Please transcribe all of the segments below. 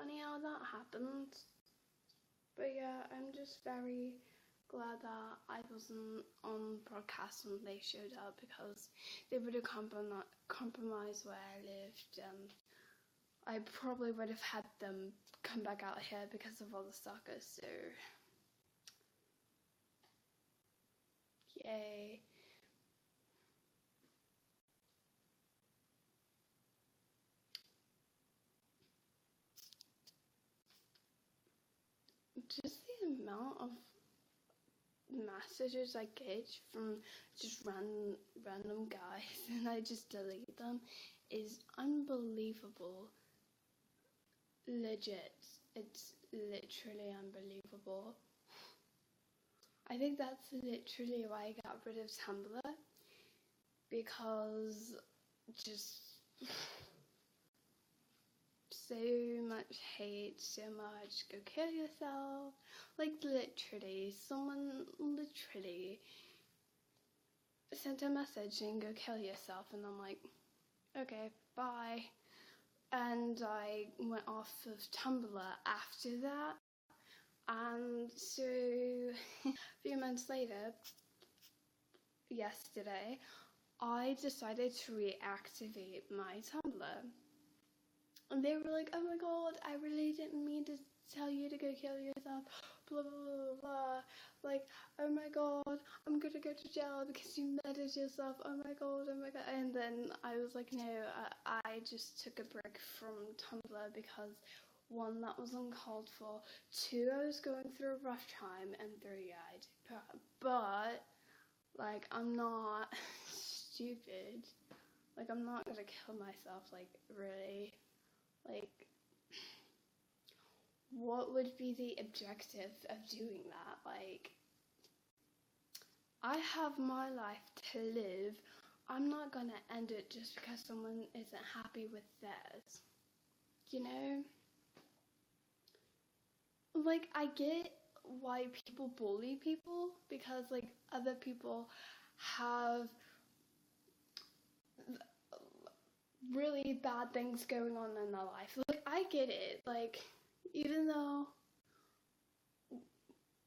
funny how that happened. But yeah, I'm just very glad that I wasn't on broadcast when they showed up, because they would have compromised where I lived, and I probably would have had them come back out here because of all the stalkers, so yay. Just the amount of messages I get from just random guys and I just delete them is unbelievable. Legit. It's literally unbelievable. I think that's literally why I got rid of Tumblr, because just so much hate, so much go kill yourself. Like literally, someone literally sent a message saying go kill yourself, and I'm like, okay, bye. And I went off of Tumblr after that, and so a few months later, yesterday, I decided to reactivate my Tumblr. And they were like, oh my god, I really didn't mean to tell you to go kill yourself, blah blah blah blah. Like, oh my god, I'm gonna go to jail because you murdered yourself, oh my god. And then I was like, no, I just took a break from Tumblr because 1, that was uncalled for, 2, I was going through a rough time, and 3, I did but like, I'm not stupid. Like, I'm not gonna kill myself, like, really. Like, what would be the objective of doing that? Like, I have my life to live. I'm not gonna end it just because someone isn't happy with theirs. You know? Like, I get why people bully people, because, like, other people have really bad things going on in their life. Like, I get it. Like, even though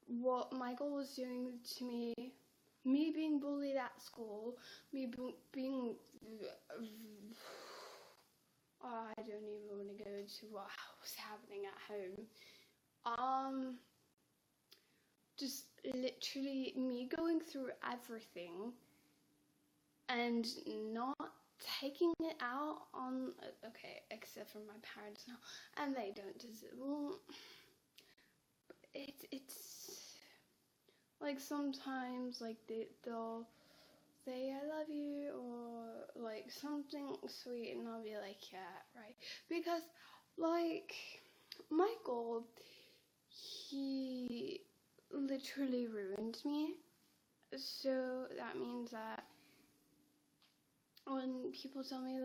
what Michael was doing to me being bullied at school, me being I don't even want to go into what was happening at home. Just literally me going through everything and not taking it out on, okay, except for my parents now, and they don't deserve, well, it's like sometimes, like, they'll say I love you or like something sweet, and I'll be like, yeah, right, because like Michael, he literally ruined me, so that means that when people tell me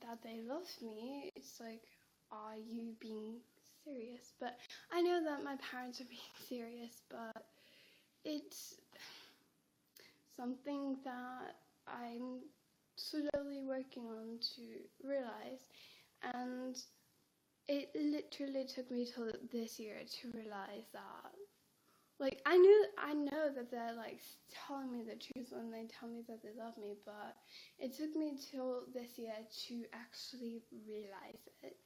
that they love me, it's like, are you being serious? But I know that my parents are being serious, but it's something that I'm slowly working on to realize, and it literally took me till this year to realize that, like, I know that they're like telling me the truth when they tell me that they love me, but it took me till this year to actually realize it,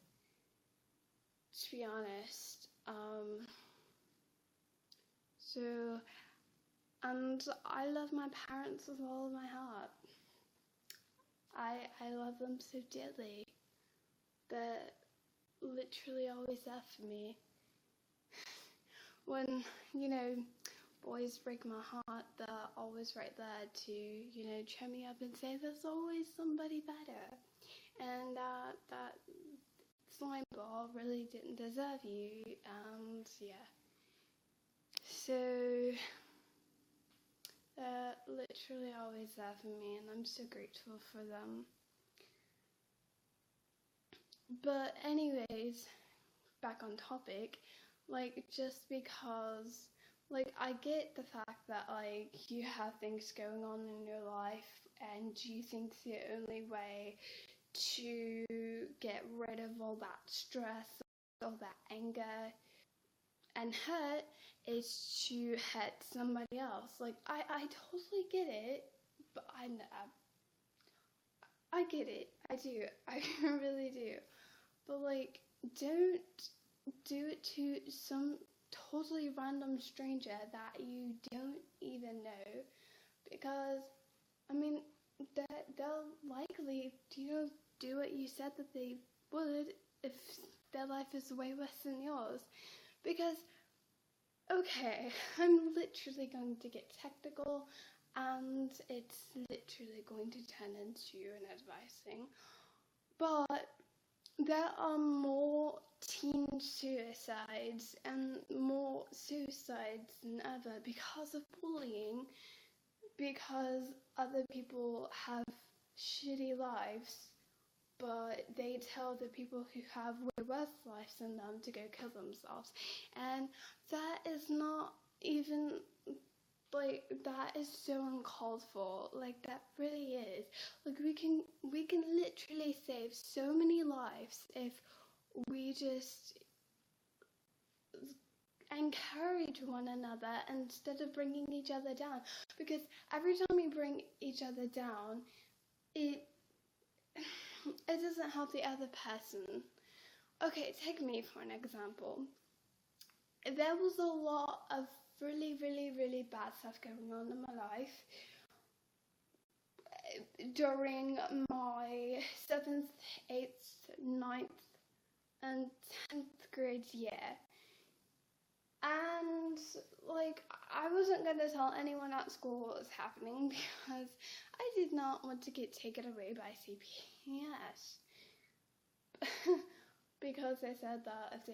to be honest. So, and I love my parents with all of my heart. I love them so dearly. They're literally always there for me. When, you know, boys break my heart, they're always right there to, you know, cheer me up and say there's always somebody better, and that slime ball really didn't deserve you, and yeah. So they're literally always there for me, and I'm so grateful for them. But anyways, back on topic, like, just because, like, I get the fact that, like, you have things going on in your life and you think the only way to get rid of all that stress all that anger and hurt is to hurt somebody else. Like, I totally get it, but I get it. I do. I really do. But, like, don't do it to some totally random stranger that you don't even know. Because, I mean, they'll likely, do what you said that they would if their life is way worse than yours. Because, okay, I'm literally going to get technical, and it's literally going to turn into an advice thing. But there are more teen suicides and more suicides than ever because of bullying, because other people have shitty lives, but they tell the people who have way worse lives than them to go kill themselves. And that is not even, like, that is so uncalled for. Like, that really is. Like, we can literally save so many lives if we just encourage one another instead of bringing each other down. Because every time we bring each other down, it doesn't help the other person. Okay, take me for an example. There was a lot of really, really, really bad stuff going on in my life during my 7th, 8th, 9th, and 10th grade year. And, like, I wasn't going to tell anyone at school what was happening because I did not want to get taken away by CPS. Because they said that if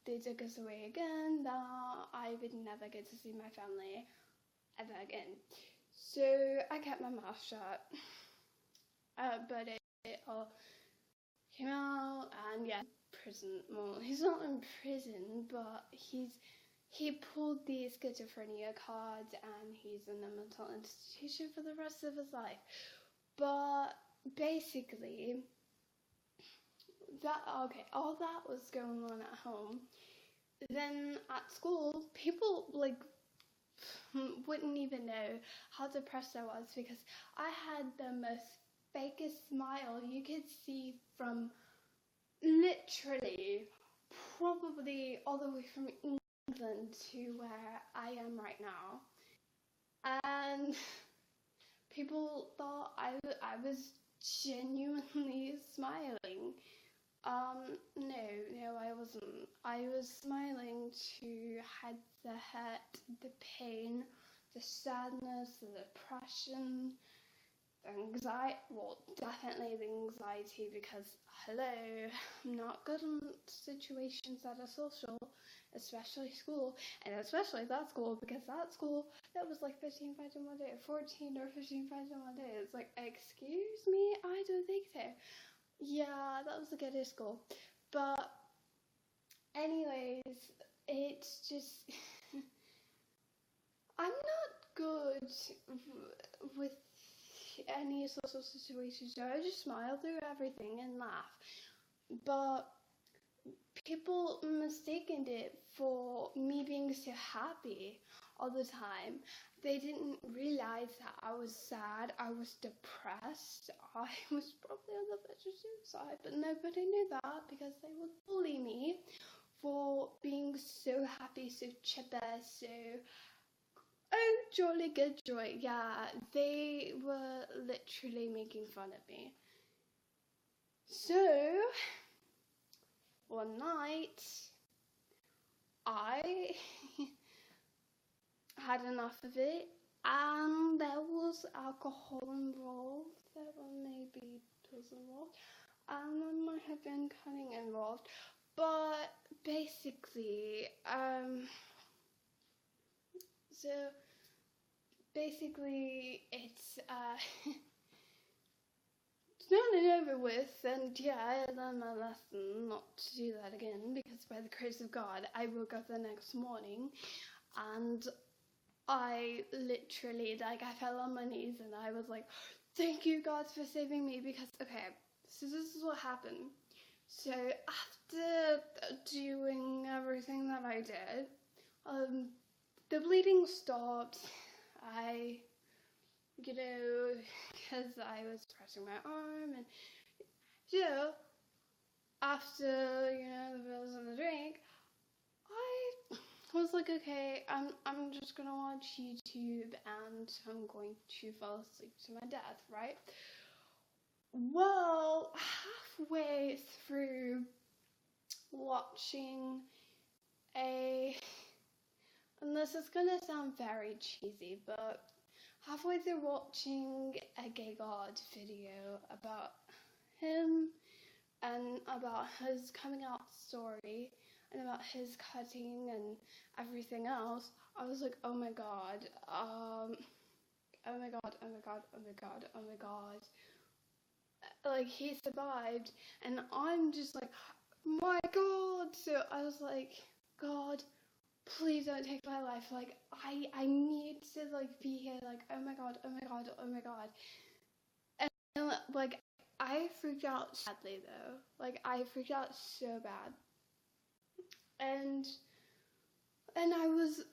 they took us away again, that I would never get to see my family ever again. So I kept my mouth shut. But it all came out, and yeah, prison. Well, he's not in prison, but he pulled the schizophrenia cards, and he's in a mental institution for the rest of his life. But basically, all that was going on at home. Then at school, people, like, wouldn't even know how depressed I was because I had the most fakest smile you could see from literally probably all the way from England to where I am right now. And people thought I was genuinely smiling. No, I wasn't. I was smiling to hide the hurt, the pain, the sadness, the depression, the anxiety. Well, definitely the anxiety because, hello, I'm not good in situations that are social, especially school, and especially that school, because that school, that was like 15 fights in one day, 14 or 15 fights in one day. It's like, excuse me? I don't think so. Yeah, that was the ghetto school. But anyways, it's just I'm not good with any social situations, so I just smile through everything and laugh. But people mistaken it for me being so happy all the time. They didn't realize that I was sad, I was depressed, I was probably on the verge of suicide, but nobody knew that because they would bully me for being so happy, so chipper, so, oh, jolly good joy. Yeah, they were literally making fun of me. So, one night, I had enough of it, and there was alcohol involved, there were maybe pills involved, and there might have been cunning involved, but basically, it's, it's not over with, and yeah, I learned my lesson not to do that again, because by the grace of God, I woke up the next morning, and I literally, like, I fell on my knees and I was like, thank you, God, for saving me, because, okay, so this is what happened. So after doing everything that I did, the bleeding stopped. I, because I was pressing my arm, and after the pills and the drink, I was like, okay, I'm just gonna watch YouTube and I'm going to fall asleep to my death, right? Well, halfway through watching and this is gonna sound very cheesy, but halfway through watching a gay god video about him and about his coming out story and about his cutting and everything else, I was like, oh my god, oh my god, oh my god, oh my god, oh my god. Like, he survived, and I'm just like, my god. So I was like, God, please don't take my life. Like, I need to, like, be here. Like, oh my god, oh my god, oh my god. And, like, I freaked out sadly, though. Like, I freaked out so bad. And I was,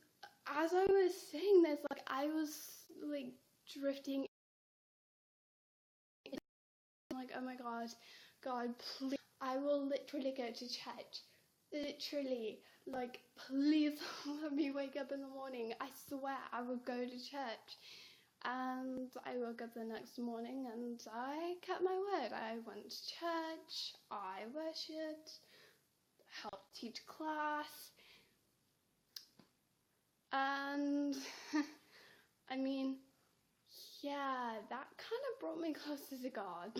as I was saying this, like, I was, like, drifting. Like, oh my god, God, please. I will literally go to church. Literally. Like, please let me wake up in the morning. I swear I would go to church. And I woke up the next morning and I kept my word. I went to church, I worshipped, helped teach class, and I mean, yeah, that kind of brought me closer to God.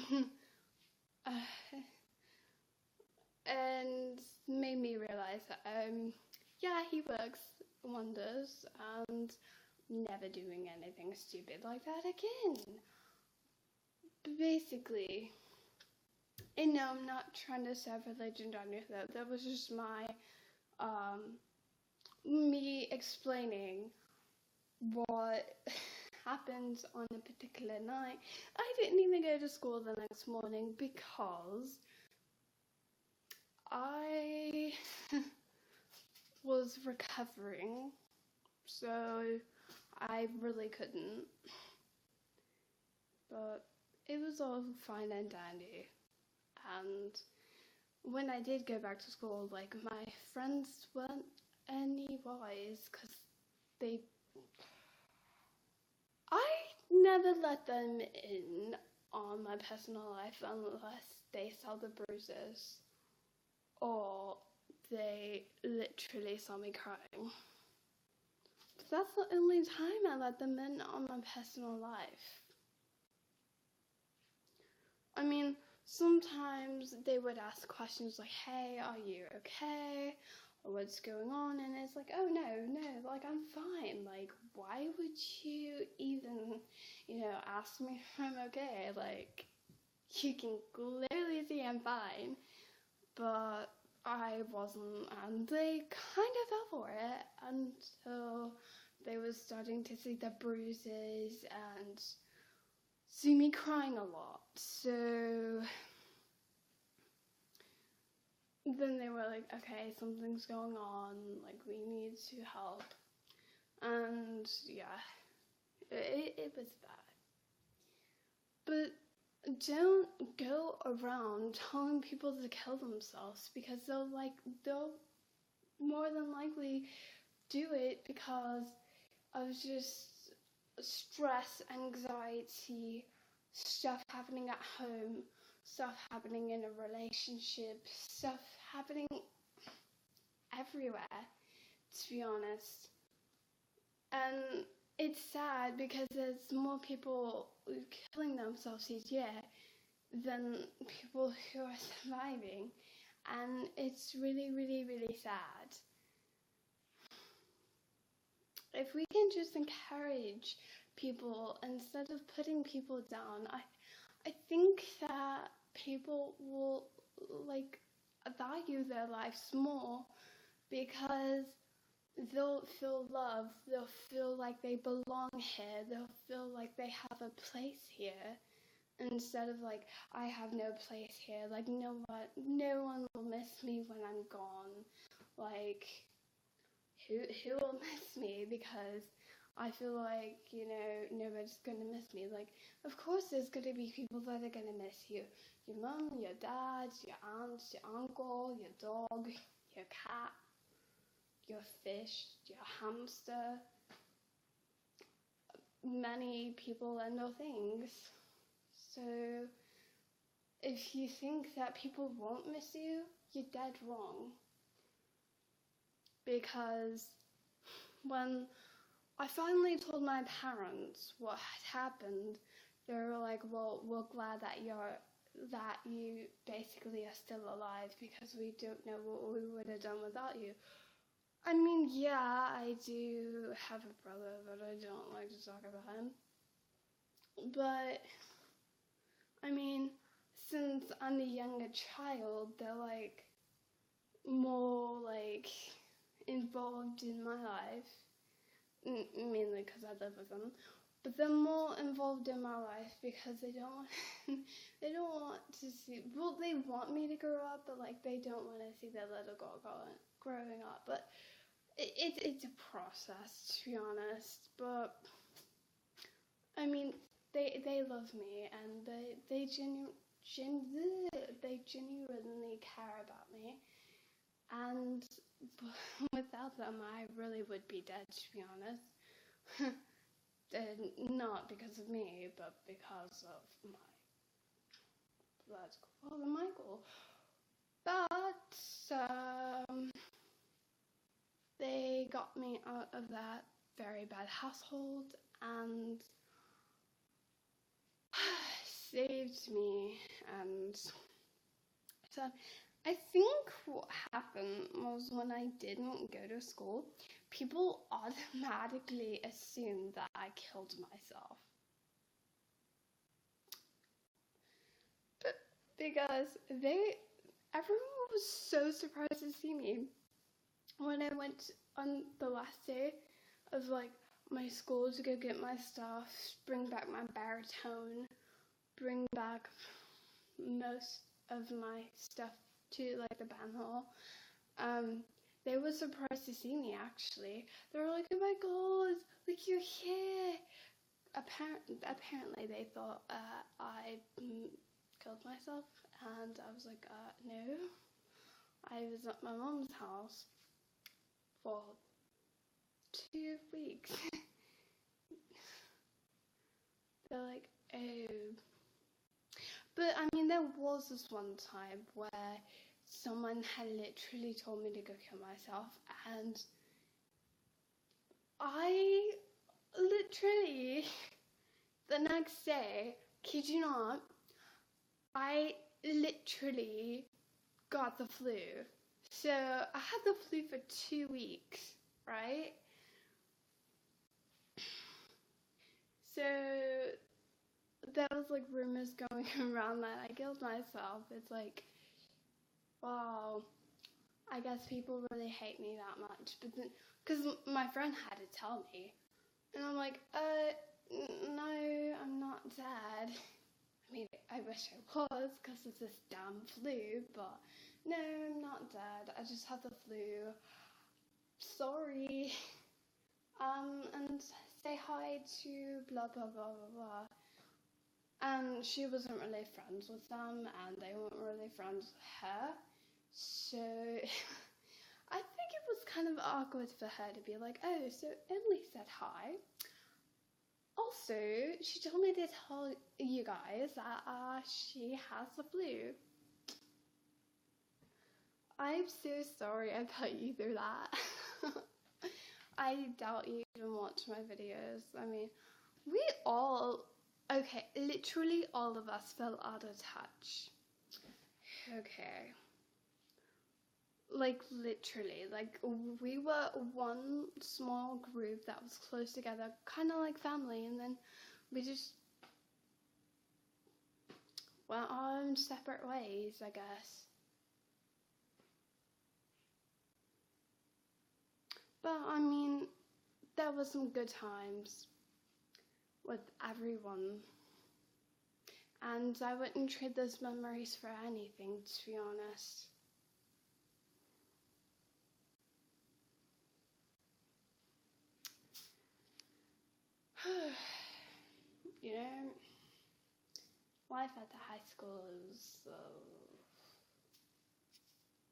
And made me realize that, yeah, he works wonders, and never doing anything stupid like that again. But basically, and no, I'm not trying to serve religion down your throat. That was just my, me explaining what happened on a particular night. I didn't even go to school the next morning because I was recovering, so I really couldn't. But it was all fine and dandy. And when I did go back to school, like, my friends weren't any wise, because I never let them in on my personal life unless they saw the bruises or they literally saw me crying. But that's the only time I let them in on my personal life. I mean, sometimes they would ask questions like, hey, are you okay? Or what's going on? And it's like, oh, no, like, I'm fine. Like, why would you even, ask me if I'm okay? Like, you can clearly see I'm fine. But I wasn't, and they kind of fell for it until they were starting to see the bruises and see me crying a lot. So then they were like, okay, something's going on, like, we need to help. And yeah, it was bad. But don't go around telling people to kill themselves, because they'll more than likely do it because of just stress, anxiety, stuff happening at home, stuff happening in a relationship, stuff happening everywhere, to be honest. And it's sad because there's more people killing themselves each year than people who are surviving, and it's really, really, really sad. If we can just encourage people instead of putting people down, I think that people will, like, value their lives more, because they'll feel loved, they'll feel like they belong here, they'll feel like they have a place here, instead of like, I have no place here, like no one will miss me when I'm gone. Like, who will miss me? Because I feel like, nobody's gonna miss me. Like, of course there's gonna be people that are gonna miss you. Your mum, your dad, your aunt, your uncle, your dog, your cat, your fish, your hamster, many people and no things. So if you think that people won't miss you, you're dead wrong. Because when I finally told my parents what had happened, they were like, well, we're glad that you basically are still alive, because we don't know what we would have done without you. I mean, yeah, I do have a brother, but I don't like to talk about him. But, I mean, since I'm a younger child, they're like more like involved in my life, mainly because I live with them. But they're more involved in my life because they don't want to see. Well, they want me to grow up, but like they don't want to see their little girl growing up. But it's a process, to be honest. But I mean, they love me, and they genuinely care about me. And without them, I really would be dead, to be honest. Not because of me, but because of my biological father, Michael. But they got me out of that very bad household and saved me. And so I think what happened was, when I didn't go to school, people automatically assumed that I killed myself. But because everyone was so surprised to see me when I went on the last day of like my school to go get my stuff, bring back my baritone, bring back most of my stuff to like the band hall. They were surprised to see me, actually. They were like, oh my god, like, you're here. Apparently they thought I killed myself, and I was like, no. I was at my mom's house for 2 weeks. They're like, oh. But I mean, there was this one time where someone had literally told me to go kill myself, and I literally, the next day, kid you not, I literally got the flu. So I had the flu for 2 weeks, right? So there was like rumors going around that I killed myself. It's like, wow, I guess people really hate me that much. But then, because my friend had to tell me, and I'm like, no, I'm not dead. I mean, I wish I was, because it's this damn flu, but no, I'm not dead. I just had the flu. Sorry. And say hi to blah, blah, blah, blah, blah. And she wasn't really friends with them, and they weren't really friends with her. So I think it was kind of awkward for her to be like, oh, so Emily said hi. Also, she told me to tell you guys that she has the flu. I'm so sorry I put you through that. I doubt you even watch my videos. I mean, literally all of us fell out of touch. Okay. Like, literally, like, we were one small group that was close together, kind of like family, and then we just went our own separate ways, I guess. But, I mean, there were some good times with everyone. And I wouldn't trade those memories for anything, to be honest. You know, life at the high school is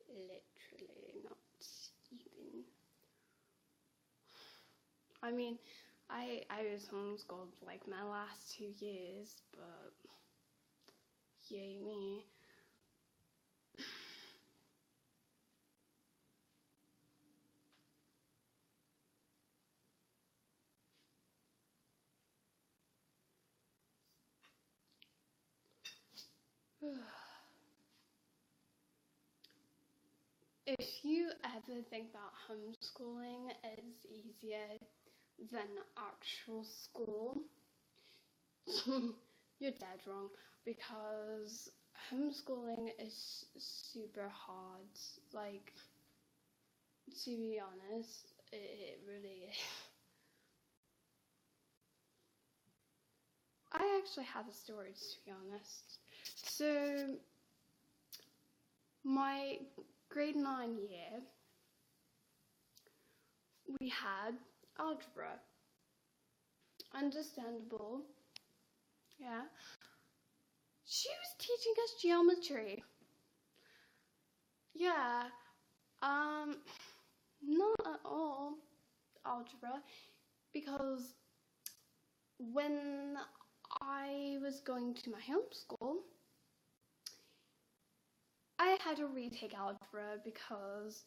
literally not even. I mean, I was homeschooled like my last 2 years, but yay me. If you ever think that homeschooling is easier than actual school, you're dead wrong, because homeschooling is super hard. Like, to be honest, it really is. I actually have a story, to be honest. So, my grade 9 year, we had algebra. Understandable. Yeah. She was teaching us geometry. Yeah. Not at all algebra, because when I was going to my homeschool, I had to retake algebra because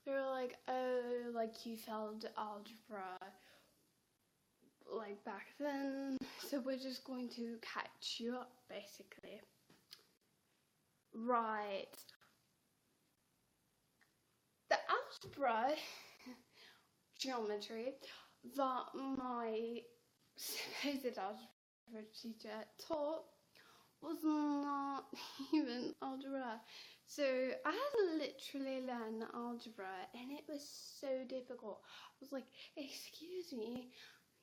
they were like, oh, like you failed algebra like back then, so we're just going to catch you up, basically. Right. The algebra geometry that my supposed algebra teacher taught was not even algebra. So I had to literally learn algebra, and it was so difficult. I was like, excuse me,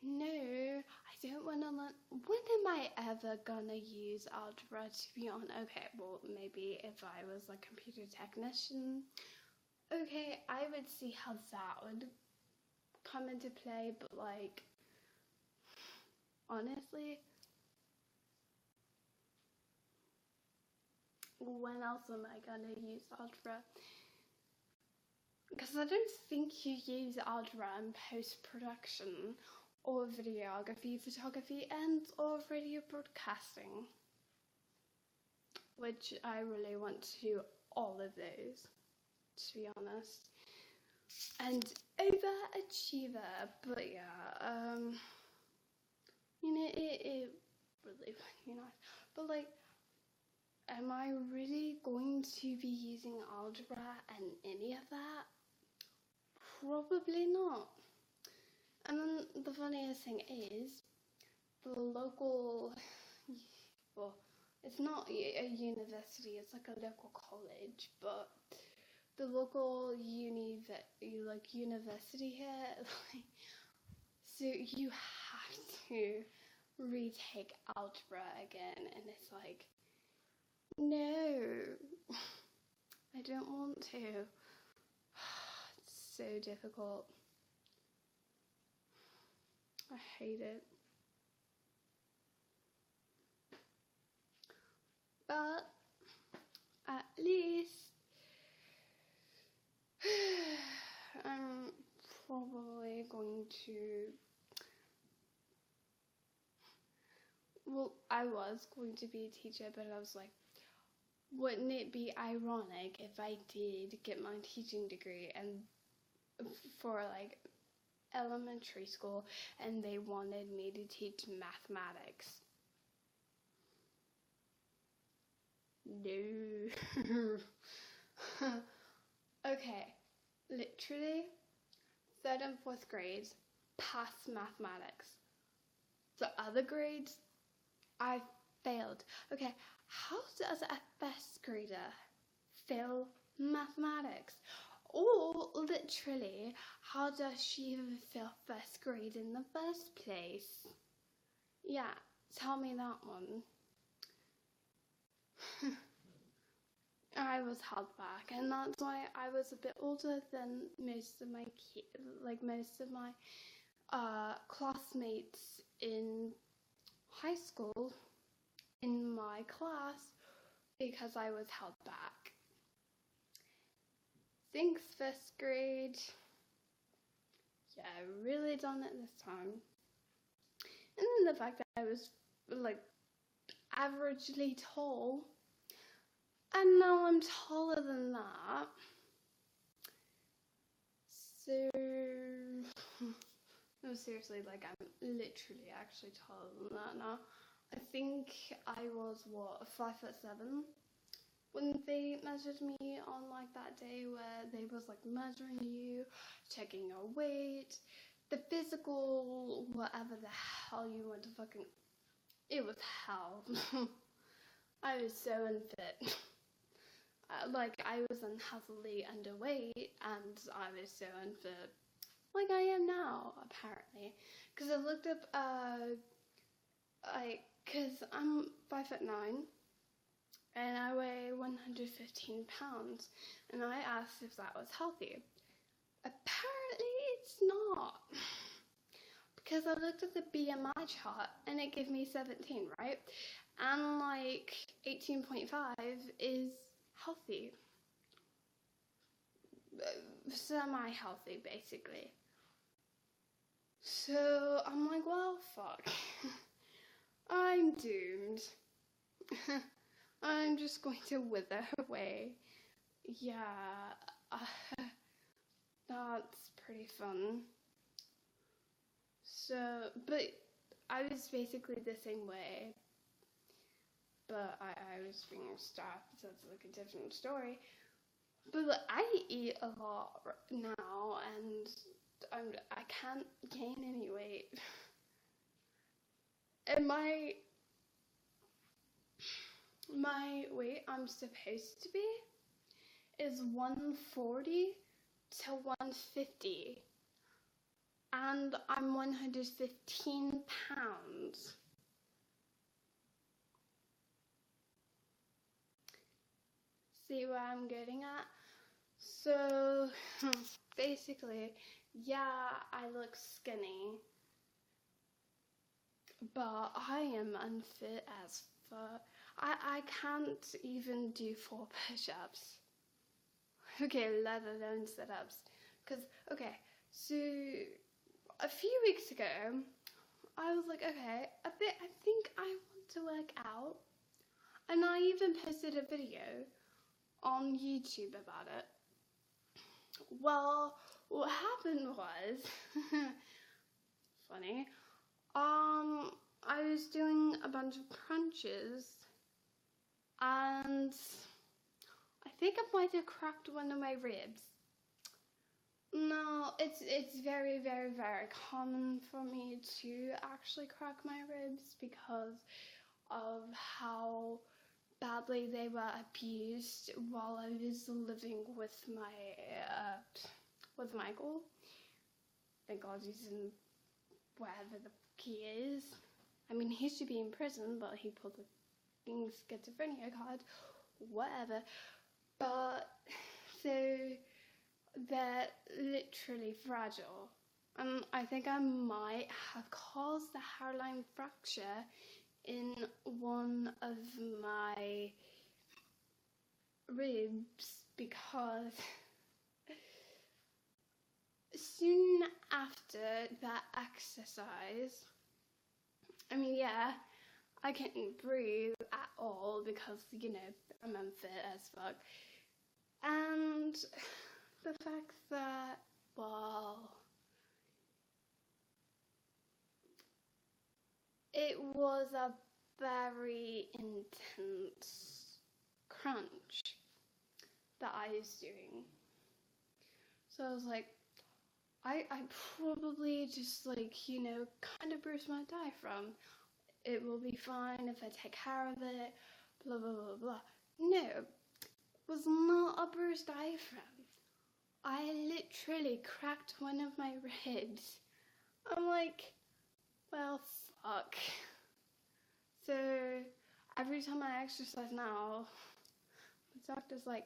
no, I don't want to learn. When am I ever gonna use algebra, to be honest? Okay, well, maybe if I was a computer technician, okay, I would see how that would come into play, but like, honestly, when else am I gonna use algebra? Because I don't think you use algebra in post-production or videography, photography, and or radio broadcasting, which I really want to do all of those, to be honest. And overachiever, but yeah, you know, it really would be nice. But like, am I really going to be using algebra and any of that? Probably not. And then the funniest thing is, the local, well, it's not a university, it's like a local college, but the local university here, like, so you have to retake algebra again, and it's like, no, I don't want to. It's so difficult. I hate it. But at least I'm probably going to, well, I was going to be a teacher, but I was like, wouldn't it be ironic if I did get my teaching degree and for like elementary school and they wanted me to teach mathematics? No. Okay, literally, 3rd and 4th grades, pass mathematics. The other grades, I failed. Okay, how does a first grader fail mathematics? Or literally, how does she even fail 1st grade in the first place? Yeah, tell me that one. I was held back, and that's why I was a bit older than most of my classmates in high school in my class, because I was held back. Thanks, 1st grade. Yeah, I really done it this time. And then the fact that I was like averagely tall, and now I'm taller than that. So no, seriously, like I'm literally actually taller than that now. I think I was 5'7" when they measured me on like that day where they was like measuring you, checking your weight, the physical, whatever the hell you want to fucking. It was hell. I was so unfit. Like I was unhealthily underweight, and I was so unfit. Like I am now, apparently. Because I looked up, because I'm 5'9", and I weigh 115 pounds, and I asked if that was healthy. Apparently it's not. Because I looked at the BMI chart, and it gave me 17, right? And like 18.5 is healthy. Semi-healthy, basically. So I'm like, well, fuck. I'm doomed. I'm just going to wither away. Yeah, that's pretty fun. So, but I was basically the same way. But I was being starved, so it's like a different story. But like, I eat a lot now, and I can't gain any weight. And my weight I'm supposed to be is 140 to 150, and I'm 115 pounds. See what I'm getting at? So basically, yeah, I look skinny, but I am unfit as fuck. I can't even do 4 push-ups. Okay, let alone sit-ups. Because, okay, so a few weeks ago, I was like, okay, I think I want to work out. And I even posted a video on YouTube about it. Well, what happened was, funny, I was doing a bunch of crunches, and I think I might have cracked one of my ribs. No, it's very, very, very common for me to actually crack my ribs because of how badly they were abused while I was living with with Michael. Thank God he's in wherever the he is. I mean, he should be in prison, but he pulled the schizophrenia card, whatever. But so they're literally fragile, and I think I might have caused the hairline fracture in one of my ribs because soon after that exercise, I mean, yeah, I couldn't breathe at all because, you know, I'm unfit as fuck. And the fact that, well, it was a very intense crunch that I was doing. So I was like, I probably just, like, you know, kind of bruised my diaphragm. It will be fine if I take care of it, blah, blah, blah, blah. No, it was not a bruised diaphragm. I literally cracked one of my ribs. I'm like, well, fuck. So every time I exercise now, the doctor's like,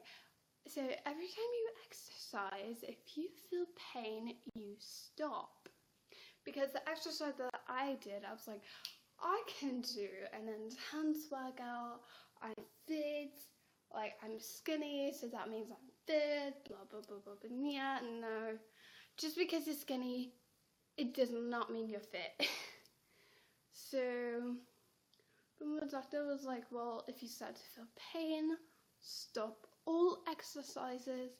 so every time you exercise, if you feel pain, you stop. Because the exercise that I did, I was like, I can do an intense workout. I'm fit, like I'm skinny, so that means I'm fit, blah blah blah blah blah. Yeah, no. Just because you're skinny, it does not mean you're fit. So the doctor was like, well, if you start to feel pain, stop all exercises,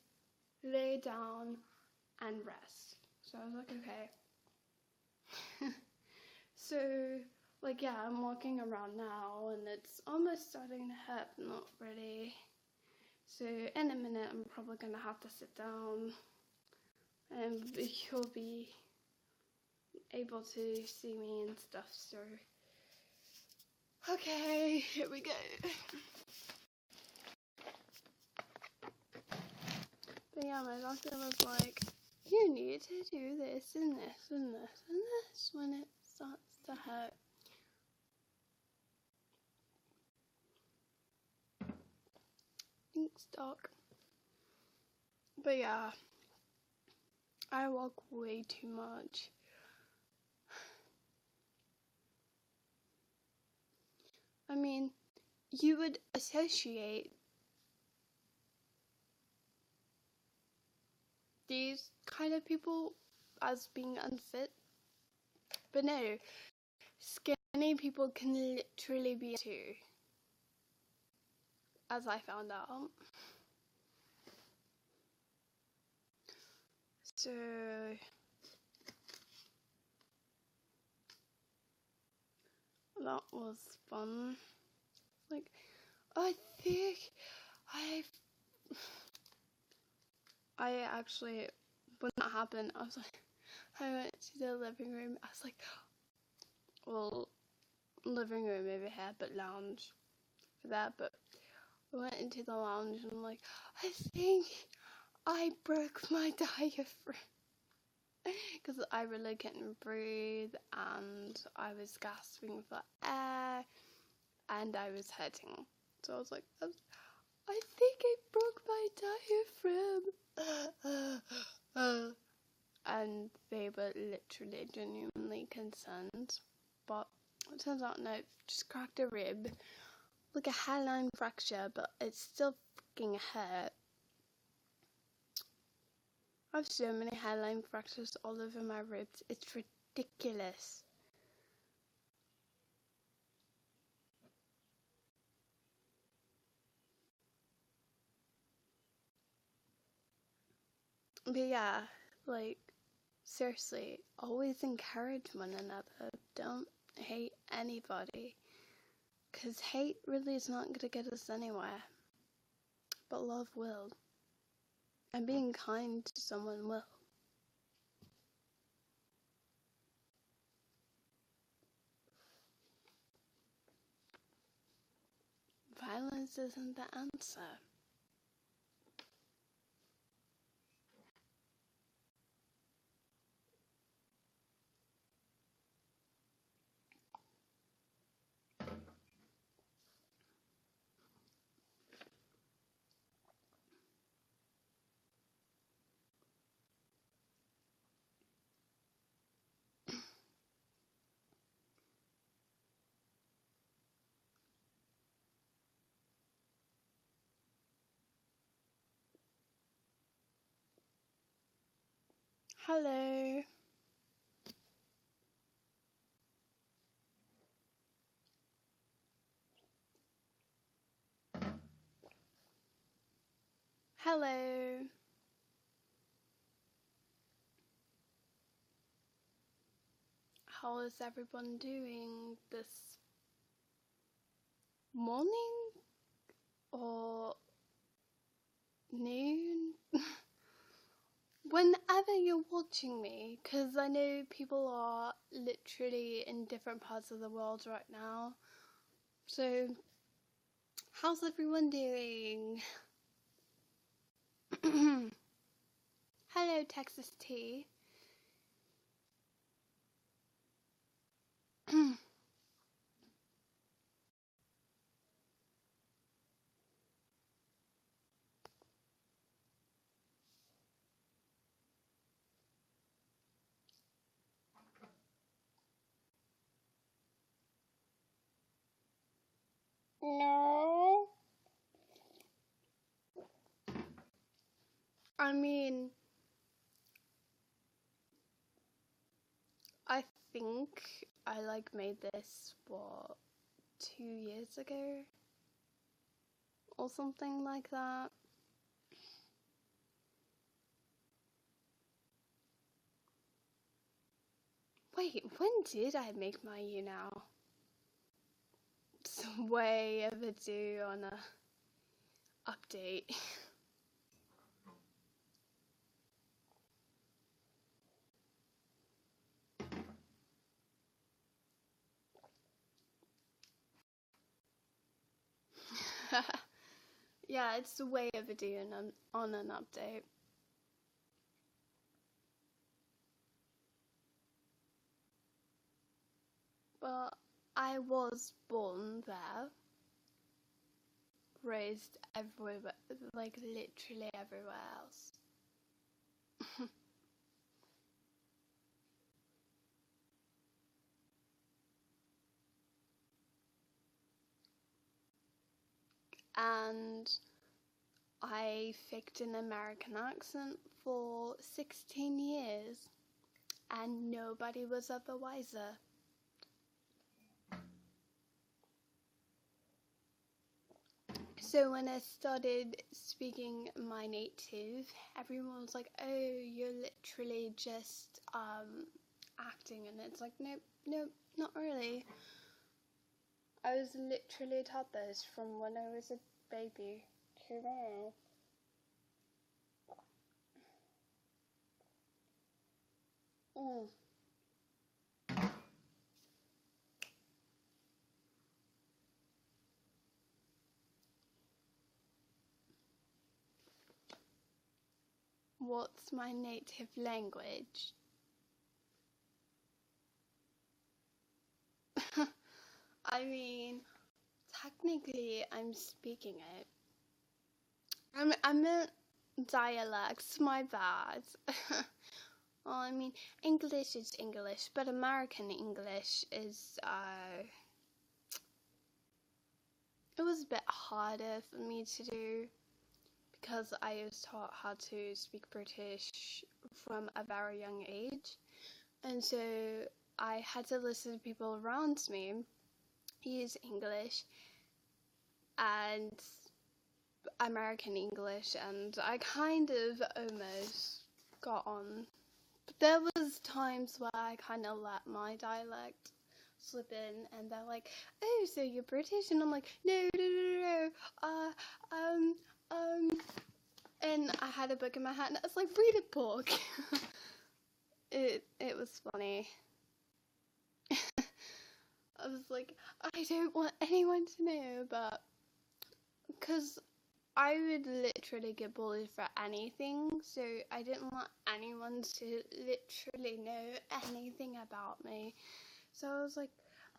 lay down and rest. So I was like, okay. So like, yeah, I'm walking around now and it's almost starting to hurt, but not really. So in a minute I'm probably gonna have to sit down and you'll be able to see me and stuff. So okay, here we go. But yeah, my doctor was like, you need to do this and this and this and this when it starts to hurt. Thanks, doc. But yeah, I walk way too much. I mean, you would associate these kind of people as being unfit, but no, skinny people can literally be too, as I found out. So that was fun. Like, I think I actually, when that happened, I was like, I went to the living room. I was like, well, living room over here, but lounge for that. But I went into the lounge and I'm like, I think I broke my diaphragm. Because I really couldn't breathe and I was gasping for air and I was hurting. So I was like, I think I broke my diaphragm. And they were literally genuinely concerned. But it turns out, no, just cracked a rib. Like a hairline fracture, but it still fucking hurt. I have so many hairline fractures all over my ribs. It's ridiculous. But yeah, like, seriously, always encourage one another. Don't hate anybody. Because hate really is not going to get us anywhere. But love will. And being kind to someone will. Violence isn't the answer. Hello. Hello. How is everyone doing this morning or noon? Whenever you're watching me, because I know people are literally in different parts of the world right now. So, how's everyone doing? Hello, Texas Tea. No. I mean, I think I made this, 2 years ago? Or something like that. Wait, when did I make my now? It's way overdue on a update. Yeah, it's way overdue on an update. But I was born there, raised everywhere, literally everywhere else. And I faked an American accent for 16 years, and nobody was ever wiser. So when I started speaking my native, everyone was like, oh, you're literally just acting, and it's like, nope, not really. I was literally taught this from when I was a baby to now. What's my native language? I mean, technically I'm speaking it. I meant dialects, my bad. Well, I mean, English is English, but American English is, it was a bit harder for me to do because I was taught how to speak British from a very young age. And so I had to listen to people around me use English and American English, and I kind of almost got on. But there was times where I kind of let my dialect slip in, and they're like, oh, so you're British? And I'm like, no, and I had a book in my hand, and I was like, read a book. It was funny. I was like, I don't want anyone to know, but because I would literally get bullied for anything, so I didn't want anyone to literally know anything about me. So I was like,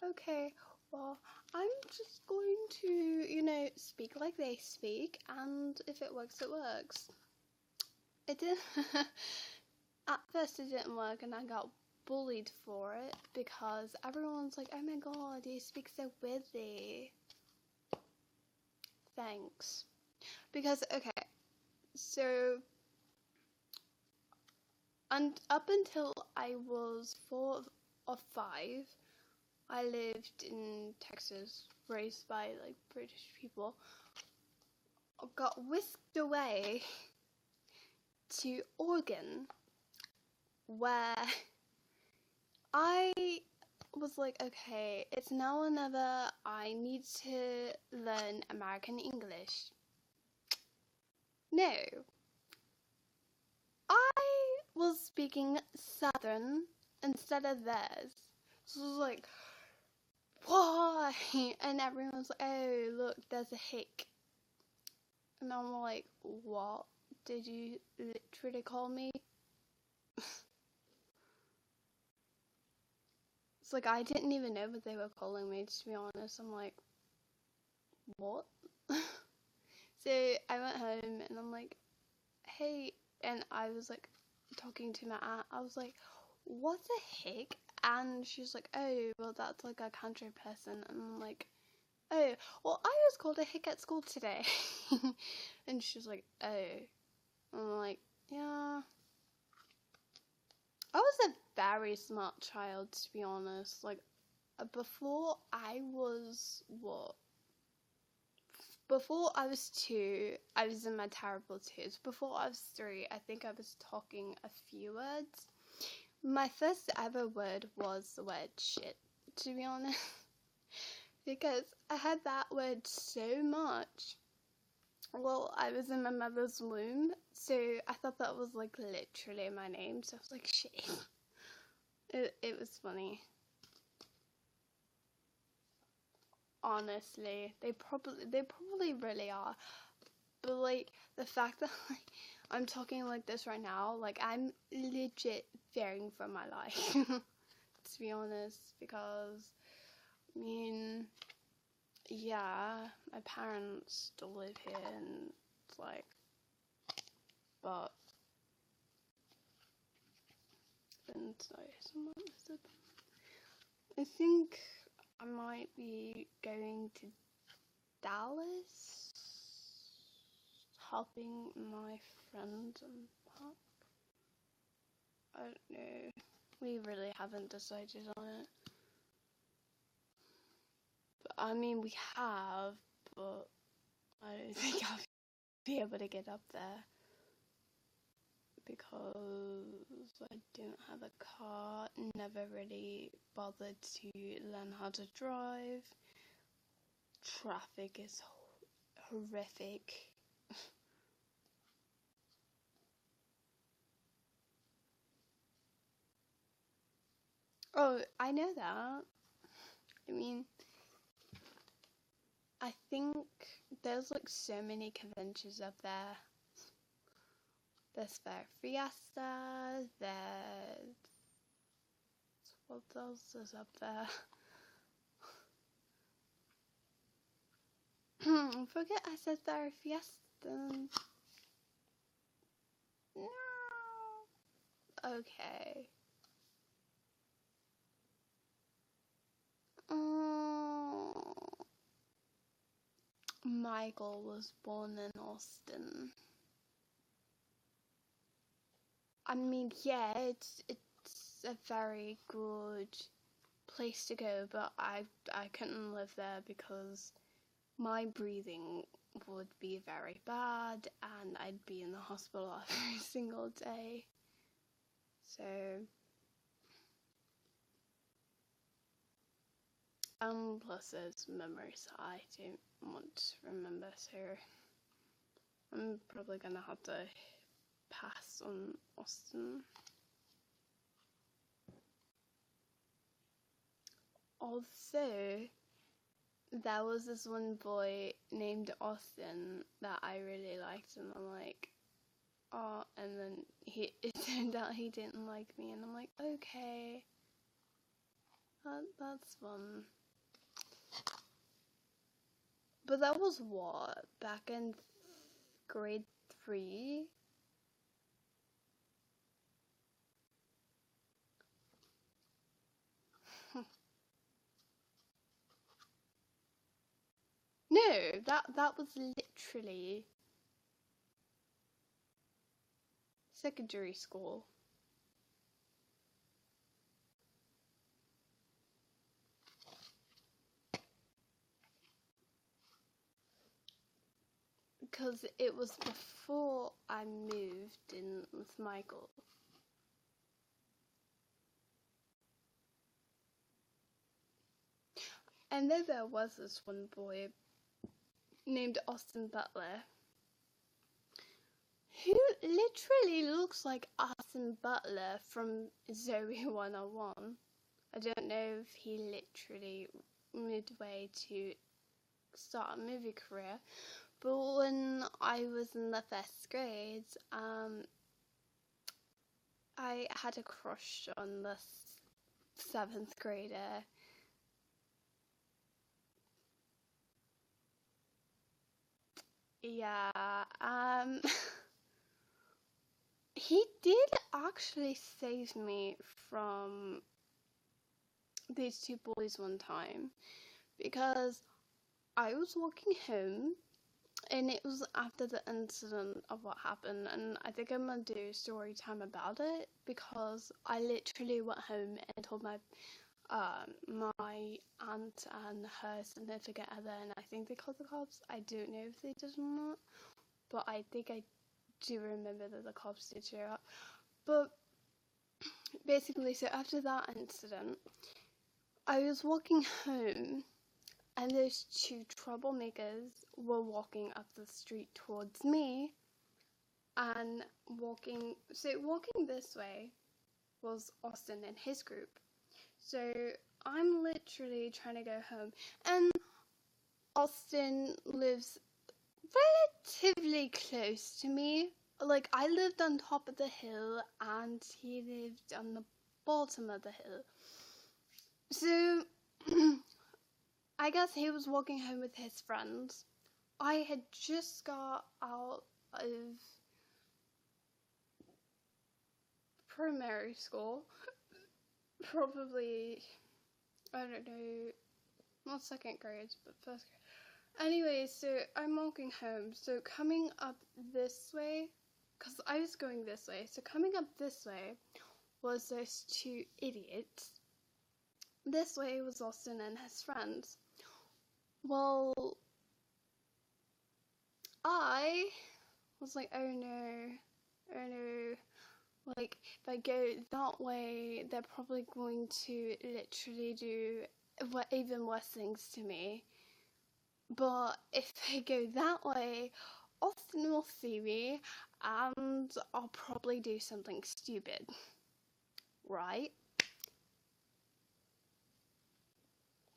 okay, well, I'm just going to, speak like they speak, and if it works, it works. It did. At first it didn't work, and I got bullied for it because everyone's like, oh my god, you speak so weirdly. Thanks. Because, okay, so, and up until I was 4 or 5, I lived in Texas, raised by, British people, got whisked away to Oregon, where I was like, okay, it's now or never, I need to learn American English. No. I was speaking Southern instead of theirs. So I was like, why? And everyone's like, oh, look, there's a hick. And I'm like, what did you literally call me? It's like, I didn't even know what they were calling me, to be honest. I'm like, what? So I went home and I'm like, hey, and I was like talking to my aunt. I was like, what's a hick? And she's like, oh, well, that's like a country person. And I'm like, oh, well, I was called a hick at school today. And she was like, oh. I'm like, yeah. I was a very smart child, to be honest. Like, before I was, what? Before I was 2, I was in my terrible 2s. Before I was 3, I think I was talking a few words. My first ever word was the word shit, to be honest. Because I had that word so much while I was in my mother's womb. So I thought that was like literally my name. So I was like, shit. It was funny. Honestly, they probably really are. But like the fact that like, I'm talking like this right now, like I'm legit fearing for my life. To be honest, because I mean, yeah, my parents still live here, and it's like, but and sorry, someone said, I think I might be going to Dallas, helping my friend unpack. I don't know. We really haven't decided on it. But I mean, we have, but I don't think I'll be able to get up there because I don't have a car, never really bothered to learn how to drive. Traffic is horrific. Oh, I know that. I mean, I think there's like so many conventions up there. There's Fair Fiesta, there's... what else is up there? I forget I said Fair Fiesta. No. Okay. Michael was born in Austin. I mean, yeah, it's a very good place to go, but I couldn't live there because my breathing would be very bad and I'd be in the hospital every single day. So plus there's memories I don't want to remember, so I'm probably gonna have to pass on Austin. Also, there was this one boy named Austin that I really liked, and I'm like, oh, and then it turned out he didn't like me, and I'm like, okay, that's fun. But that was what, back in grade 3? No, that was literally secondary school. Because it was before I moved in with Michael. And then there was this one boy named Austin Butler, who literally looks like Austin Butler from Zoe 101. I don't know if he literally midway to start a movie career, but when I was in the 1st grade, I had a crush on the 7th grader. Yeah, he did actually save me from these 2 boys one time, because I was walking home, and it was after the incident of what happened, and I think I'm gonna do story time about it, because I literally went home and told my aunt and her significant other, and I think they called the cops. I don't know if they did or not, but I think I do remember that the cops did show up. But basically, so after that incident, I was walking home, and those two troublemakers were walking up the street towards me, and walking this way was Austin and his group. So I'm literally trying to go home, and Austin lives relatively close to me. Like, I lived on top of the hill, and he lived on the bottom of the hill. So I guess he was walking home with his friends. I had just got out of primary school, probably, I don't know, not second grade, but first grade. Anyway, so I'm walking home, so coming up this way, because I was going this way, so coming up this way was those two idiots. This way was Austin and his friends. Well, I was like, oh no, like, if I go that way, they're probably going to literally do even worse things to me. But if I go that way, Austin will see me, and I'll probably do something stupid, right?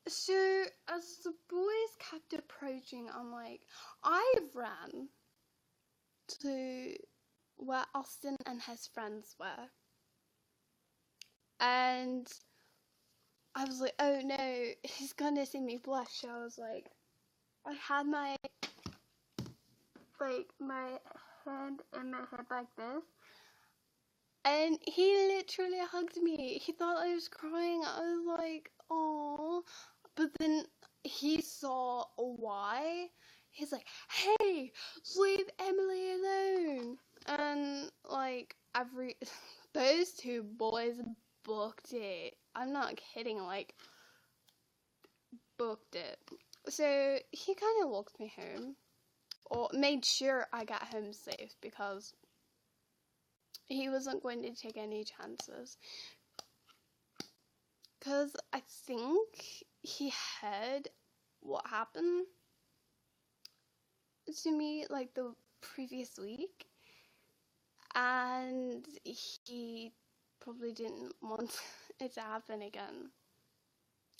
So as the boys kept approaching, I ran to where Austin and his friends were, and I was like, oh no, he's gonna see me blush. So I was like, I had my hand in my head like this, and he literally hugged me. He thought I was crying. I was like, oh, but then he saw why. He's like, hey, leave Emily alone. And like, those two boys booked it. I'm not kidding, like, booked it. So he kind of walked me home, or made sure I got home safe, because he wasn't going to take any chances. Because I think he heard what happened to me like the previous week, and he probably didn't want it to happen again.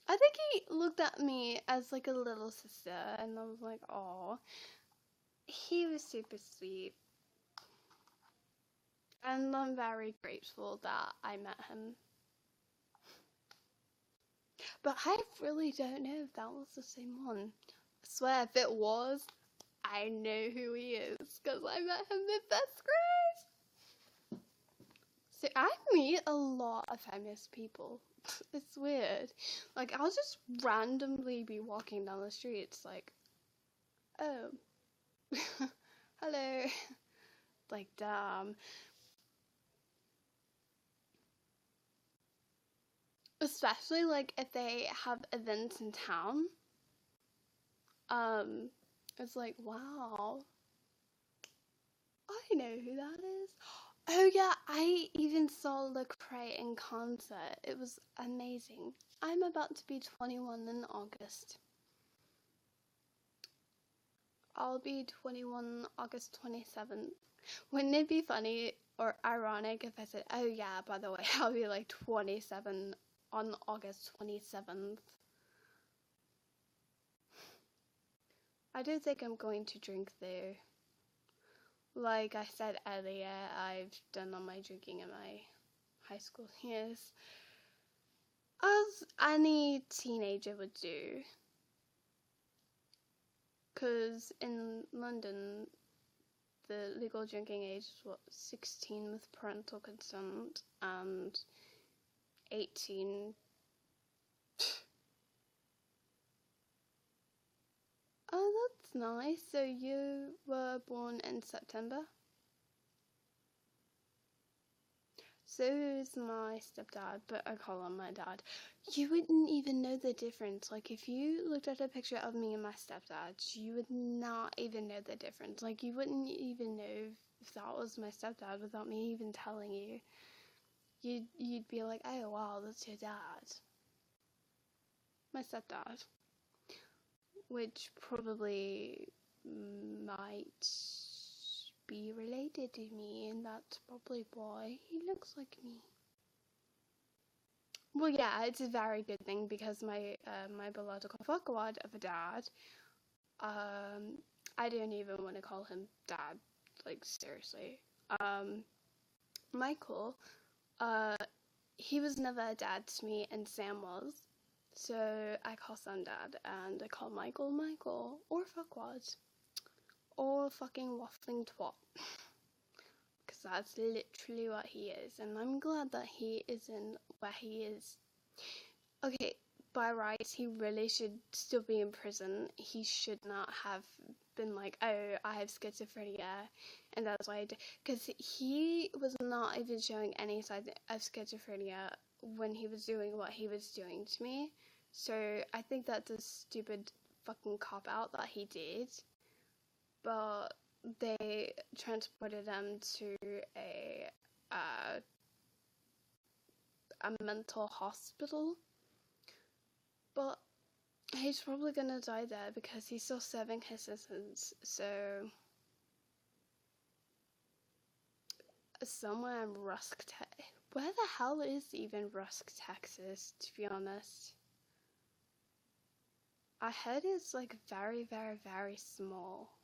I think he looked at me as like a little sister, and I was like, oh, he was super sweet, and I'm very grateful that I met him. But I really don't know if that was the same one. I swear, if it was, I know who he is, because I met him in 5th grade. So I meet a lot of famous people. It's weird. Like, I'll just randomly be walking down the street. It's like, oh, hello. Like, damn. Especially, like, if they have events in town. It's like, wow. I know who that is. Oh yeah, I even saw Lecrae in concert. It was amazing. I'm about to be 21 in August. I'll be 21 August 27th. Wouldn't it be funny or ironic if I said, oh yeah, by the way, I'll be like 27 on August 27th. I don't think I'm going to drink though. Like I said earlier, I've done all my drinking in my high school years, as any teenager would do. Because in London, the legal drinking age is 16 with parental consent, and 18. Oh, that's nice. So you were born in September? So is my stepdad, but I call him my dad. You wouldn't even know the difference. Like, if you looked at a picture of me and my stepdad, you would not even know the difference. Like, you wouldn't even know if that was my stepdad without me even telling you. You'd be like, oh wow, that's your dad. My stepdad. Which probably might be related to me, and that's probably why he looks like me. Well, yeah, it's a very good thing because my biological fuckwad of a dad, I don't even want to call him dad, like seriously. Michael, he was never a dad to me, and Sam was. So I call Sam dad, and I call Michael Michael, or fuckwad, or fucking waffling twat. Because that's literally what he is, and I'm glad that he isn't where he is. Okay, by rights, he really should still be in prison. He should not have been like, oh, I have schizophrenia, and that's why I did. Because he was not even showing any signs of schizophrenia when he was doing what he was doing to me. So I think that's a stupid fucking cop-out that he did. But they transported him to a mental hospital. But he's probably gonna die there because he's still serving his sentence. So somewhere in Rusk, where the hell is even Rusk, Texas? To be honest, I heard it's like very, very, very small.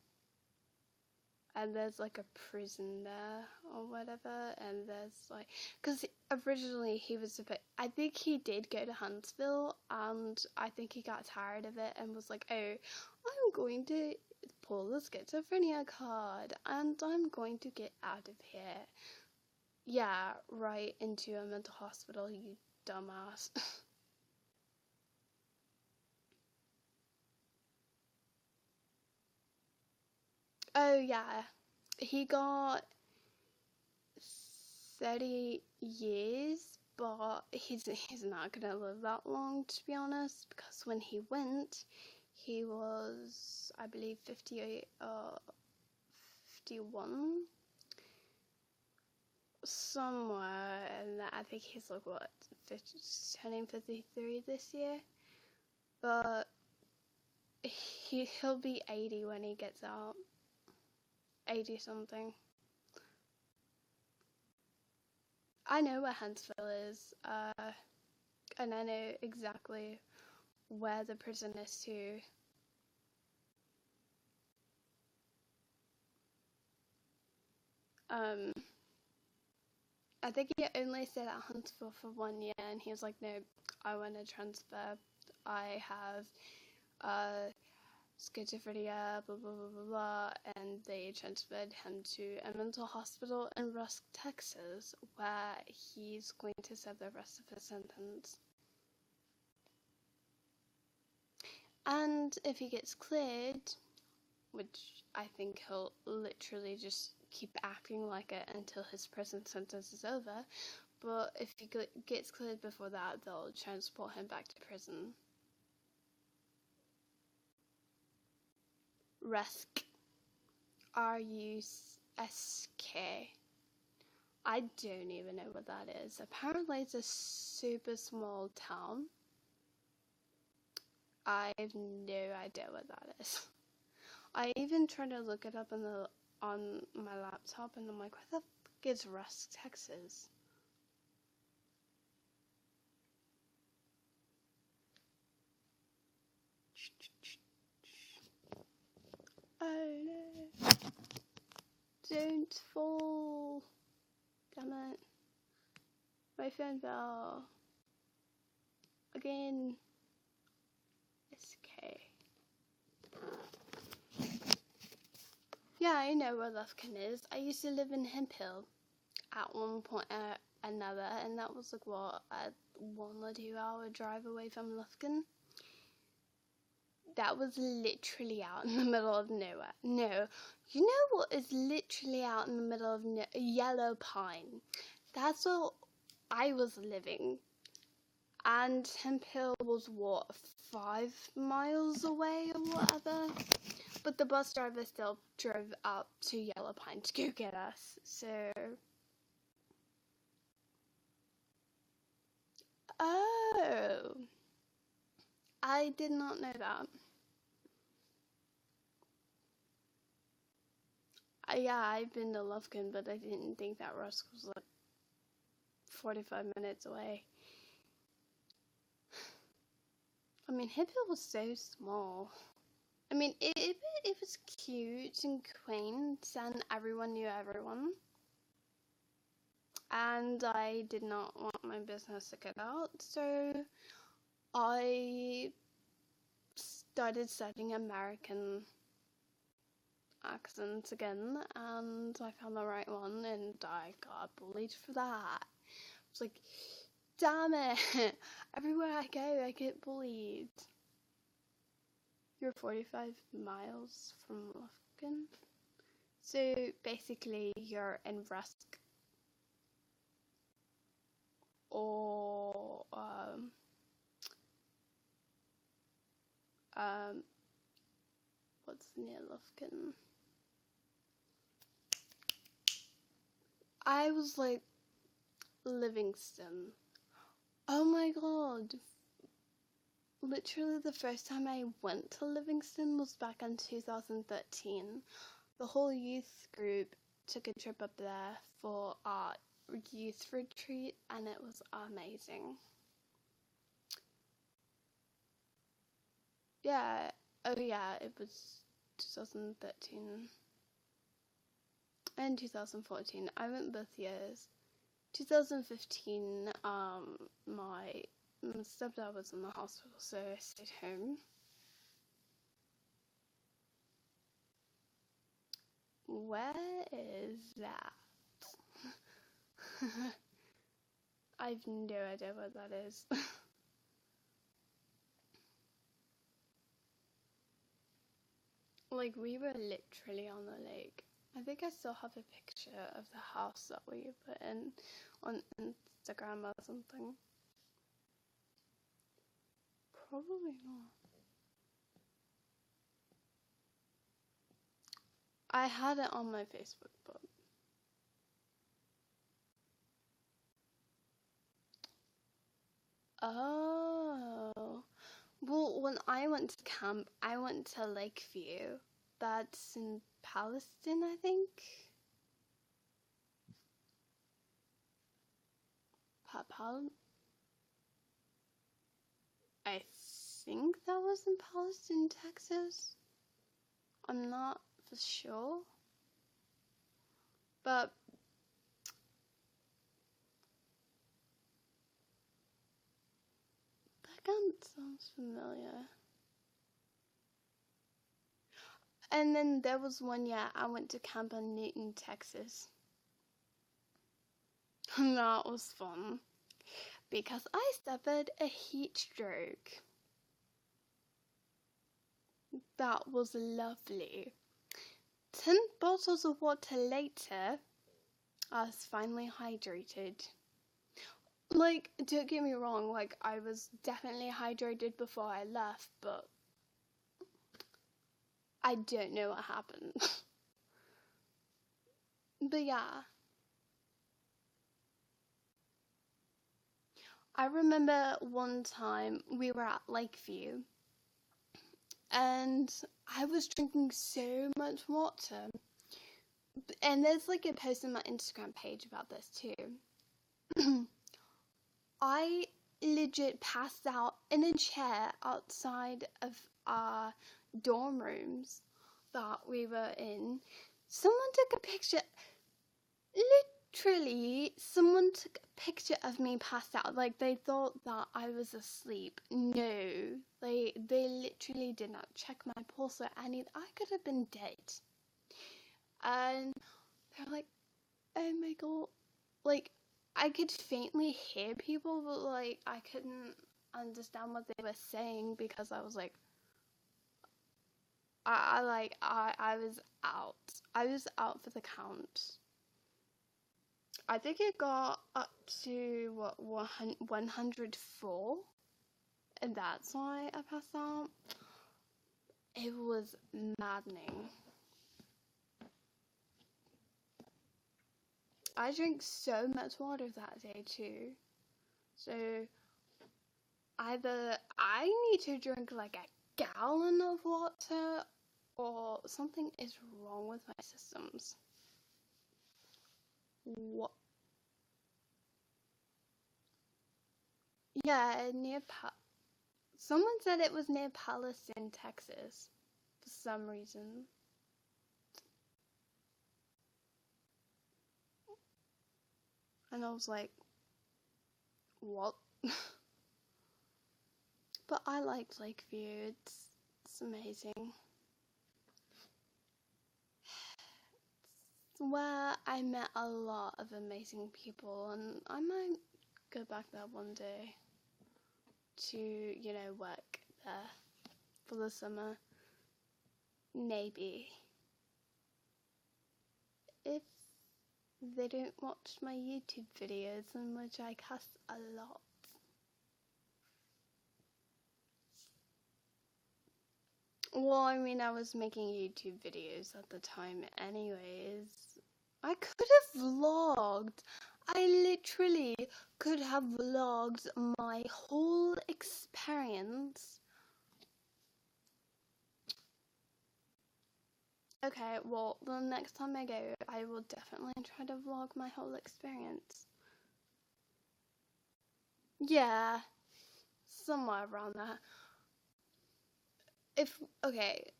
And there's like a prison there or whatever, and there's like, because originally he was I think he did go to Huntsville, and I think he got tired of it and was like, oh, I'm going to pull the schizophrenia card and I'm going to get out of here. Yeah, right into a mental hospital, you dumbass. Oh yeah, he got 30 years, but he's not gonna live that long, to be honest, because when he went, he was, I believe, 58 or 51, somewhere, and I think he's like, what, 50, turning 53 this year, but he'll be 80 when he gets out, 80 something. I know where Huntsville is, and I know exactly where the prison is too. I think he only stayed at Huntsville for 1 year, and he was like, no, I want to transfer. I have schizophrenia, blah, blah, blah, blah, blah, and they transferred him to a mental hospital in Rusk, Texas, where he's going to serve the rest of his sentence. And if he gets cleared, which I think he'll literally just keep acting like it until his prison sentence is over, but if he gets cleared before that, they'll transport him back to prison. Rusk. R-U-S-K. I don't even know what that is. Apparently it's a super small town. I have no idea what that is. I even tried to look it up on my laptop, and I'm like, where the fuck is Rusk, Texas? Oh no. Don't fall. Damn it. My phone fell. Again. SK. Yeah, I know where Lufkin is. I used to live in Hemp Hill at one point or another, and that was like, what, a 1 or 2 hour drive away from Lufkin? That was literally out in the middle of nowhere. No, you know what is literally out in the middle of yellow pine? That's where I was living. And Hemphill was what, 5 miles away or whatever? But the bus driver still drove up to Yellow Pine to go get us. So, oh, I did not know that. Yeah, I've been to Lufkin, but I didn't think that Rusk was like 45 minutes away. I mean, Hemphill was so small. I mean, it was cute and quaint, and everyone knew everyone. And I did not want my business to get out, so I started studying American accents again, and I found the right one, and I got bullied for that. I was like, damn it, everywhere I go I get bullied. You're 45 miles from Lufkin, so basically you're in Rusk or what's near Lufkin? I was like Livingston. Oh my god. Literally the first time I went to Livingston was back in 2013. The whole youth group took a trip up there for our youth retreat, and it was amazing. Yeah, oh yeah, it was 2013 and 2014. I went both years. 2015, my stepdad was in the hospital, so I stayed home. Where is that? I've no idea what that is. Like, we were literally on the lake. I think I still have a picture of the house that we put in on Instagram or something. Probably not. I had it on my Facebook, but oh, well, when I went to camp, I went to Lakeview. That's in Palestine, I think. I think that was in Palestine, Texas. I'm not for sure. But that camp sounds familiar. And then there was one year I went to camp in Newton, Texas. And that was fun. Because I suffered a heat stroke. That was lovely. 10 bottles of water later, I was finally hydrated. Like, don't get me wrong, like, I was definitely hydrated before I left, but I don't know what happened. But yeah. I remember one time we were at Lakeview, and I was drinking so much water. And there's like a post on my Instagram page about this too. I legit passed out in a chair outside of our dorm rooms that we were in. Someone took a picture. Literally, someone took a picture of me passed out. Like, they thought that I was asleep. No, they literally did not check my pulse or anything. I could have been dead. And they're like, oh my god. Like, I could faintly hear people, but like, I couldn't understand what they were saying because I was like, I was out. I was out for the count. I think it got up to what 104, and that's why I passed out. It was maddening. I drank so much water that day too. So either I need to drink like a gallon of water or something is wrong with my systems. What? Yeah, someone said it was near Palestine, Texas, for some reason. And I was like, what? But I liked Lakeview. It's amazing. It's where I met a lot of amazing people, and I might go back there one day to, you know, work there for the summer. Maybe. If they don't watch my YouTube videos in which I cuss a lot. Well, I mean, I was making YouTube videos at the time anyways. I could have vlogged. I literally could have vlogged my whole experience. Okay, well, the next time I go, I will definitely try to vlog my whole experience. Yeah, somewhere around that. Okay,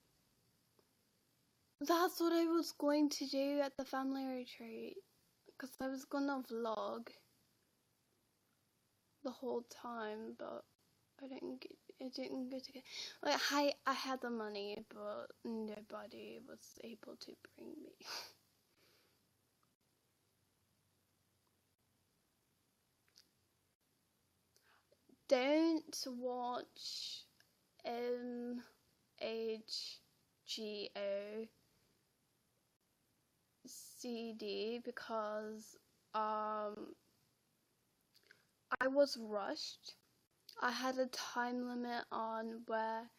that's what I was going to do at the family retreat, because I was gonna vlog the whole time, but it didn't get to get, like, I had the money, but nobody was able to bring me. Don't watch MHGO CD because I was rushed. I had a time limit on where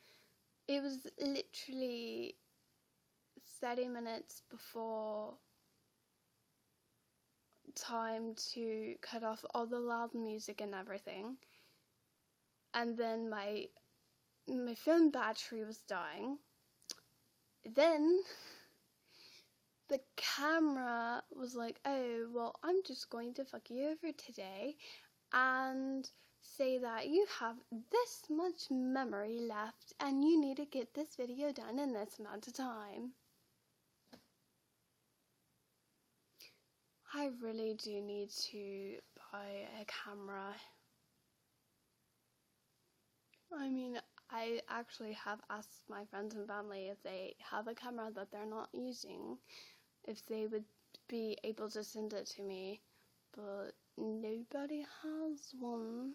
it was literally 30 minutes before time to cut off all the loud music and everything. And then my phone battery was dying. Then the camera was like, oh, well, I'm just going to fuck you over today and say that you have this much memory left and you need to get this video done in this amount of time. I really do need to buy a camera. I mean, I actually have asked my friends and family if they have a camera that they're not using, if they would be able to send it to me, but nobody has one.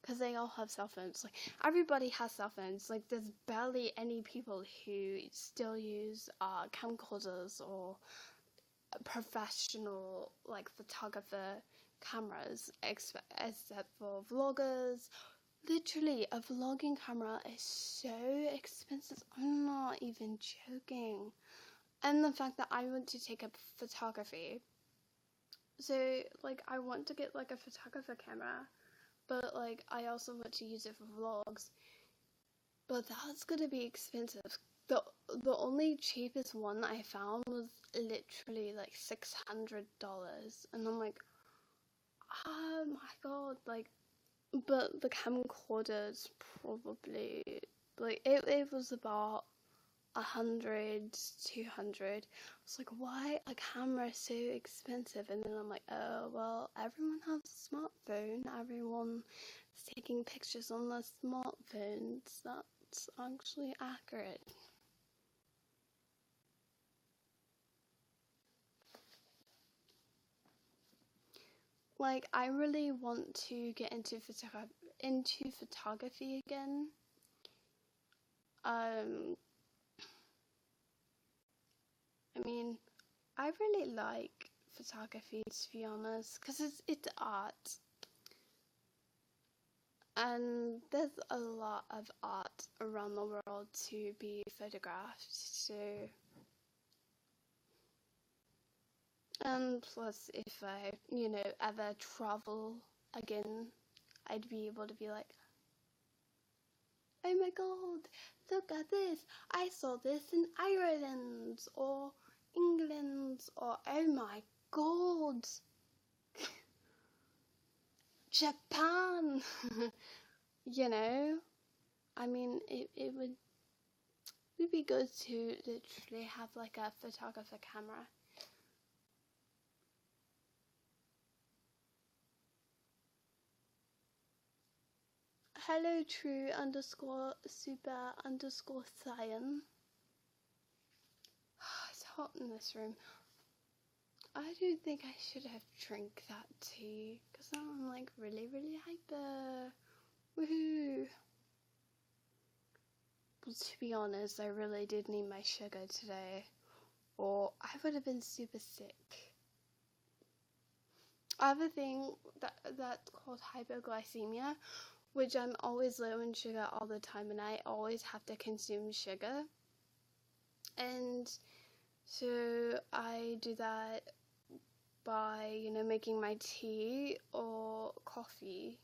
Because they all have cell phones. Like, everybody has cell phones. Like, there's barely any people who still use camcorders or professional, like, photographer cameras, except for vloggers. Literally, a vlogging camera is so expensive. I'm not even joking. And the fact that I want to take up photography. So, like, I want to get, like, a photographer camera. But, like, I also want to use it for vlogs. But that's gonna be expensive. The only cheapest one I found was literally, like, $600. And I'm like, oh my god, like, but the camcorder's probably, like, it was about 100, 200. I was like, why a camera so expensive? And then I'm like, oh, well, everyone has a smartphone. Everyone's taking pictures on their smartphones. That's actually accurate. Like, I really want to get into photography again. I mean, I really like photography, to be honest, because it's art. And there's a lot of art around the world to be photographed, so... And plus, if I, ever travel again, I'd be able to be like, oh my god, look at this, I saw this in Ireland, or England, or oh my god, Japan, I mean, it would be good to literally have like a photographer camera. Hello true _ super _ cyan. It's hot in this room. I do think I should have drank that tea, because now I'm like really, really hyper. Woohoo! But to be honest, I really did need my sugar today, or I would have been super sick. I have a thing that's called hypoglycemia, which I'm always low in sugar all the time, and I always have to consume sugar. And so I do that by, making my tea or coffee,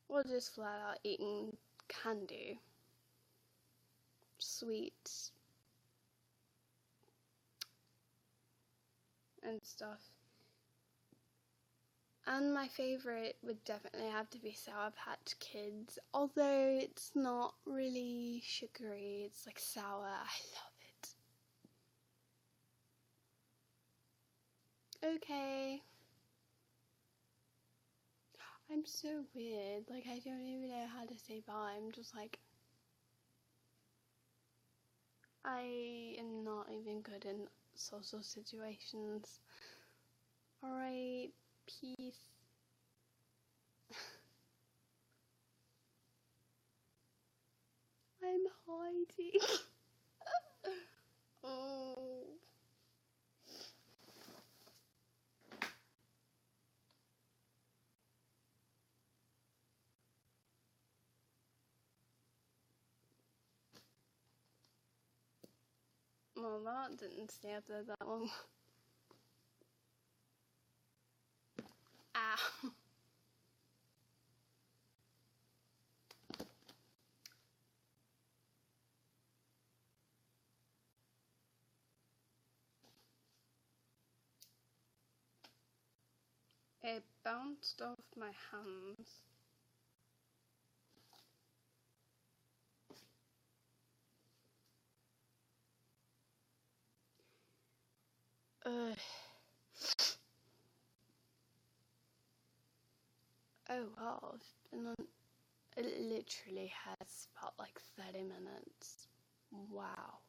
or just flat out eating candy, sweets, and stuff. And my favourite would definitely have to be Sour Patch Kids, although it's not really sugary, it's like sour. I love it. Okay. I'm so weird, like I don't even know how to say bye. I'm just like, I am not even good in social situations. Alright, peace. I'm hiding. Oh. Well, that didn't stay up there that long. Ah. It bounced off my hands. Ugh. Oh wow, it literally has felt like 30 minutes. Wow.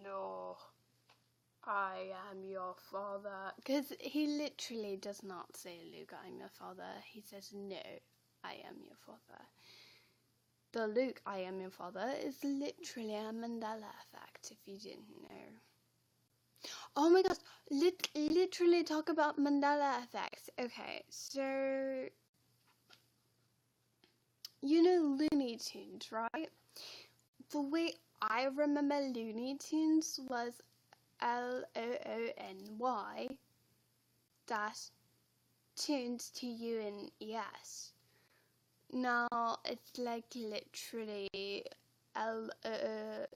No, I am your father. Because he literally does not say, Luke, I'm your father. He says, no, I am your father. The Luke, I am your father, is literally a Mandela effect, if you didn't know. Oh my gosh, literally talk about Mandela effects. Okay, so, Looney Tunes, right? The way I remember Looney Tunes was LOONY dash tunes TUNES. Now it's like literally LOONEY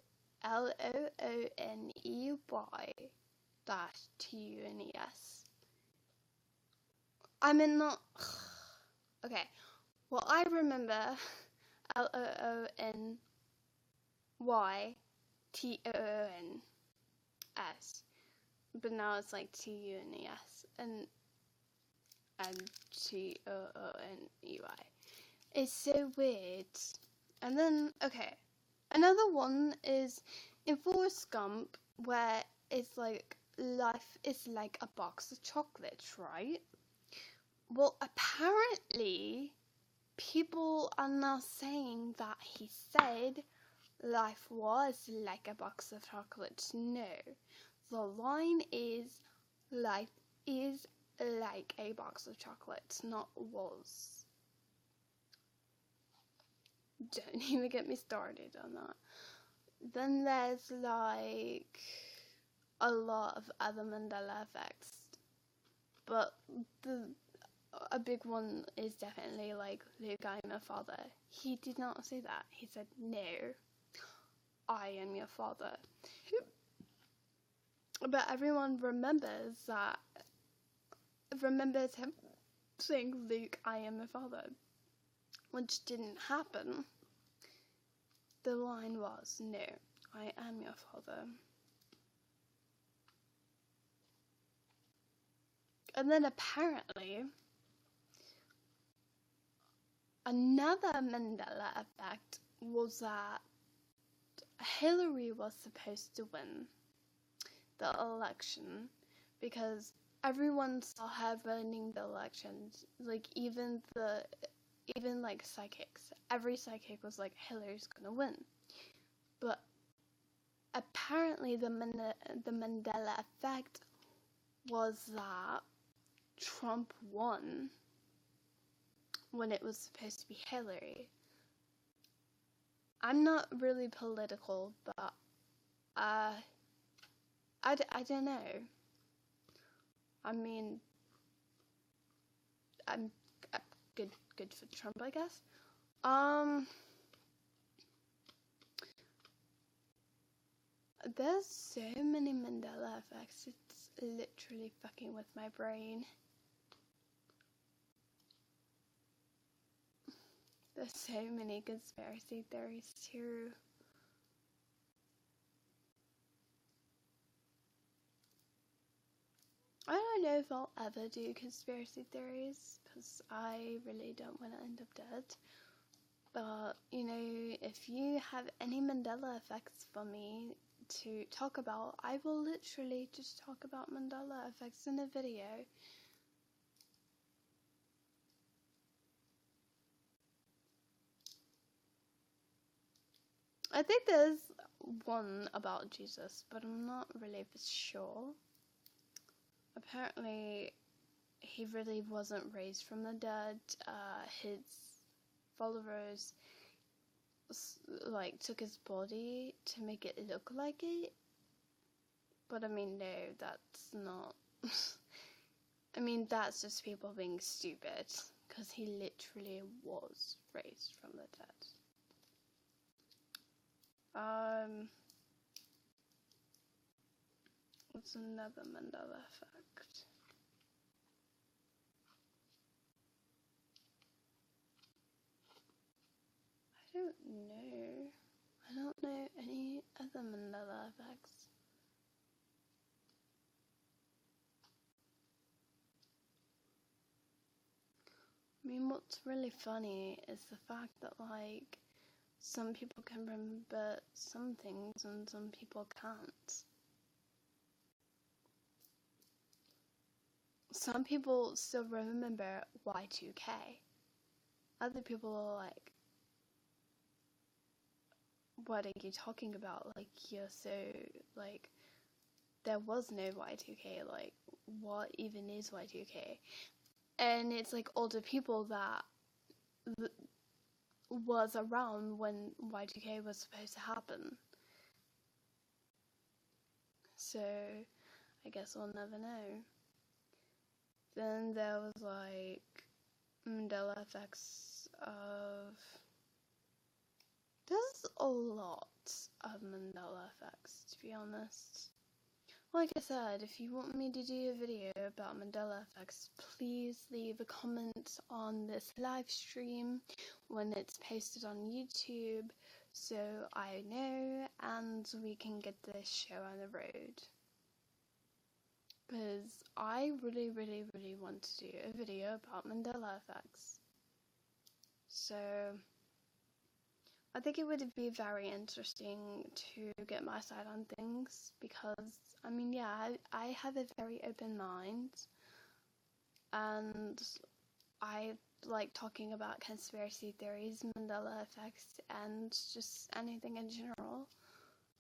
dash TUNES. I mean, not. Okay, well, I remember LOONY TOONS, but now it's like TUNES and TOONEY. It's so weird. And then, okay, another one is in Forrest Gump, where is like life is like a box of chocolates, right? Well, apparently, people are now saying that he said life was like a box of chocolates. No, the line is life is like a box of chocolates, not was. Don't even get me started on that. Then there's like a lot of other Mandela effects, but a big one is definitely like, Luke, I am your father. He did not say that. He said, no, I am your father. But everyone remembers him saying, Luke, I am your father, which didn't happen. The line was, no, I am your father. And then apparently, another Mandela effect was that Hillary was supposed to win the election because everyone saw her winning the elections. Like even like psychics, every psychic was like, Hillary's gonna win. But apparently the Mandela effect was that Trump won when it was supposed to be Hillary. I'm not really political, but I don't know. I mean, I'm good for Trump, I guess. There's so many Mandela effects, it's literally fucking with my brain. There's so many conspiracy theories too. I don't know if I'll ever do conspiracy theories, because I really don't want to end up dead. But, you know, if you have any Mandela effects for me to talk about, I will literally just talk about Mandela effects in a video. I think there's one about Jesus, but I'm not really for sure. Apparently, he really wasn't raised from the dead. His followers like took his body to make it look like it. But I mean, no, that's not. I mean, that's just people being stupid, because he literally was raised from the dead. What's another Mandela effect? I don't know any other Mandela effects. I mean, what's really funny is the fact that, like, some people can remember some things and some people can't. Some people still remember Y2K. Other people are like, what are you talking about? Like, you're so, like, there was no Y2K. Like, what even is Y2K? And it's like older people that was around when Y2K was supposed to happen. So, I guess we'll never know. Then there was like Mandela effects of. There's a lot of Mandela effects, to be honest. Like I said, if you want me to do a video about Mandela effects, please leave a comment on this live stream when it's posted on YouTube, so I know and we can get this show on the road. Because I really want to do a video about Mandela effects. So I think it would be very interesting to get my side on things, because I mean, yeah, I have a very open mind, and I like talking about conspiracy theories, Mandela effects, and just anything in general.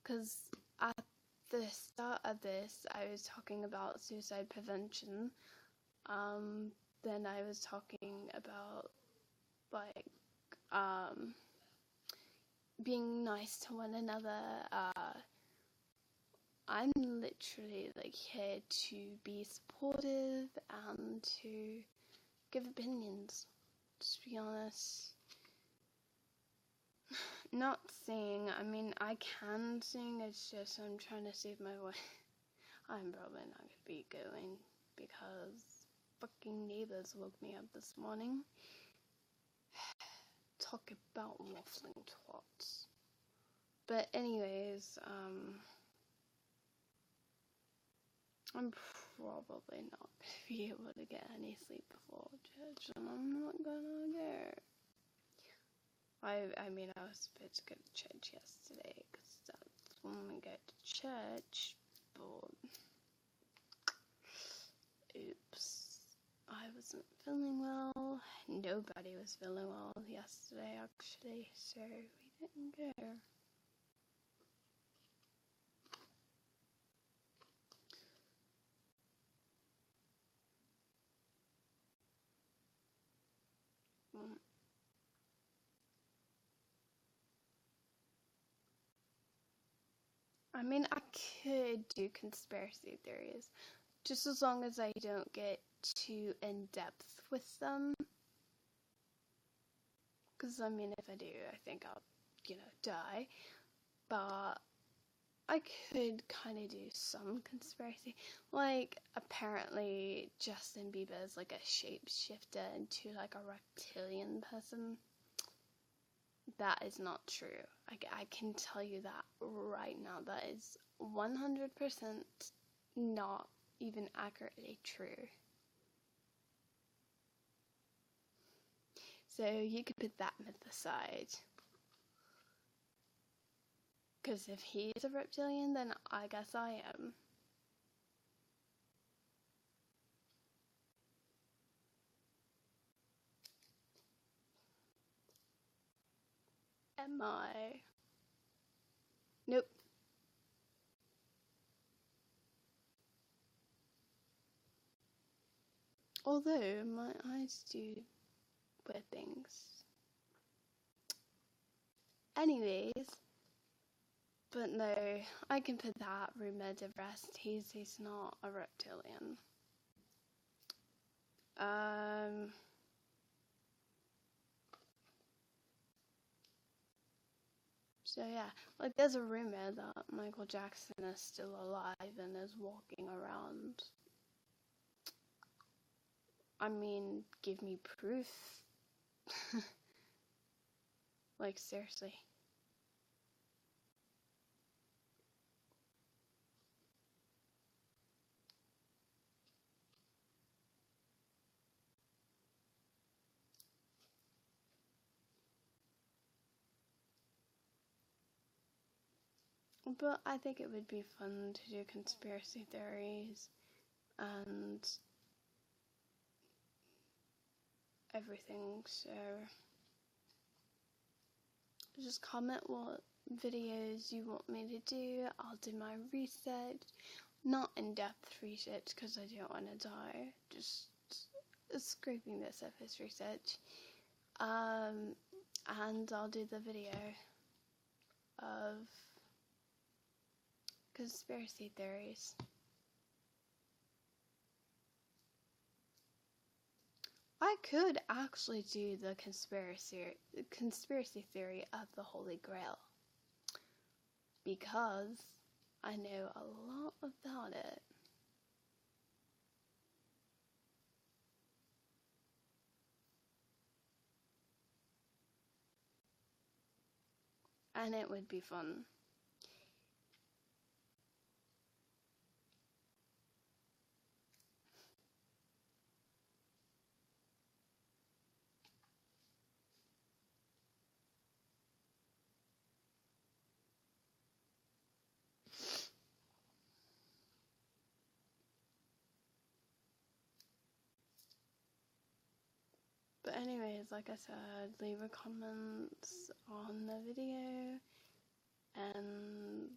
Because at the start of this, I was talking about suicide prevention. Then I was talking about like being nice to one another. I'm literally like here to be supportive and to give opinions. To be honest, not sing. I mean, I can sing. It's just I'm trying to save my voice. I'm probably not gonna be going because fucking neighbors woke me up this morning. Talk about waffling twats. But anyways, I'm probably not gonna be able to get any sleep before church, and I'm not gonna go. I mean, I was supposed to go to church yesterday, because that's when we go to church, but oops, I wasn't feeling well. Nobody was feeling well yesterday, actually, so we didn't go. I mean, I could do conspiracy theories, just as long as I don't get too in-depth with them. Because, I mean, if I do, I think I'll, die. But I could kind of do some conspiracy. Like, apparently Justin Bieber is like a shapeshifter into like a reptilian person. That is not true. I can tell you that right now. That is 100% not even accurately true. So you could put that myth aside. Because if he's a reptilian, then I guess I am. Am I? Nope. Although my eyes do weird things. Anyways, but no, I can put that rumor to rest. He's not a reptilian. So yeah, like there's a rumor that Michael Jackson is still alive and is walking around. I mean, give me proof. Like, seriously. But I think it would be fun to do conspiracy theories and everything, so just comment what videos you want me to do. I'll do my research, not in-depth research because I don't want to die, just scraping the surface research, and I'll do the video of conspiracy theories. I could actually do the conspiracy theory of the Holy Grail, because I know a lot about it. And it would be fun. anyways, like I said, leave a comments on the video, and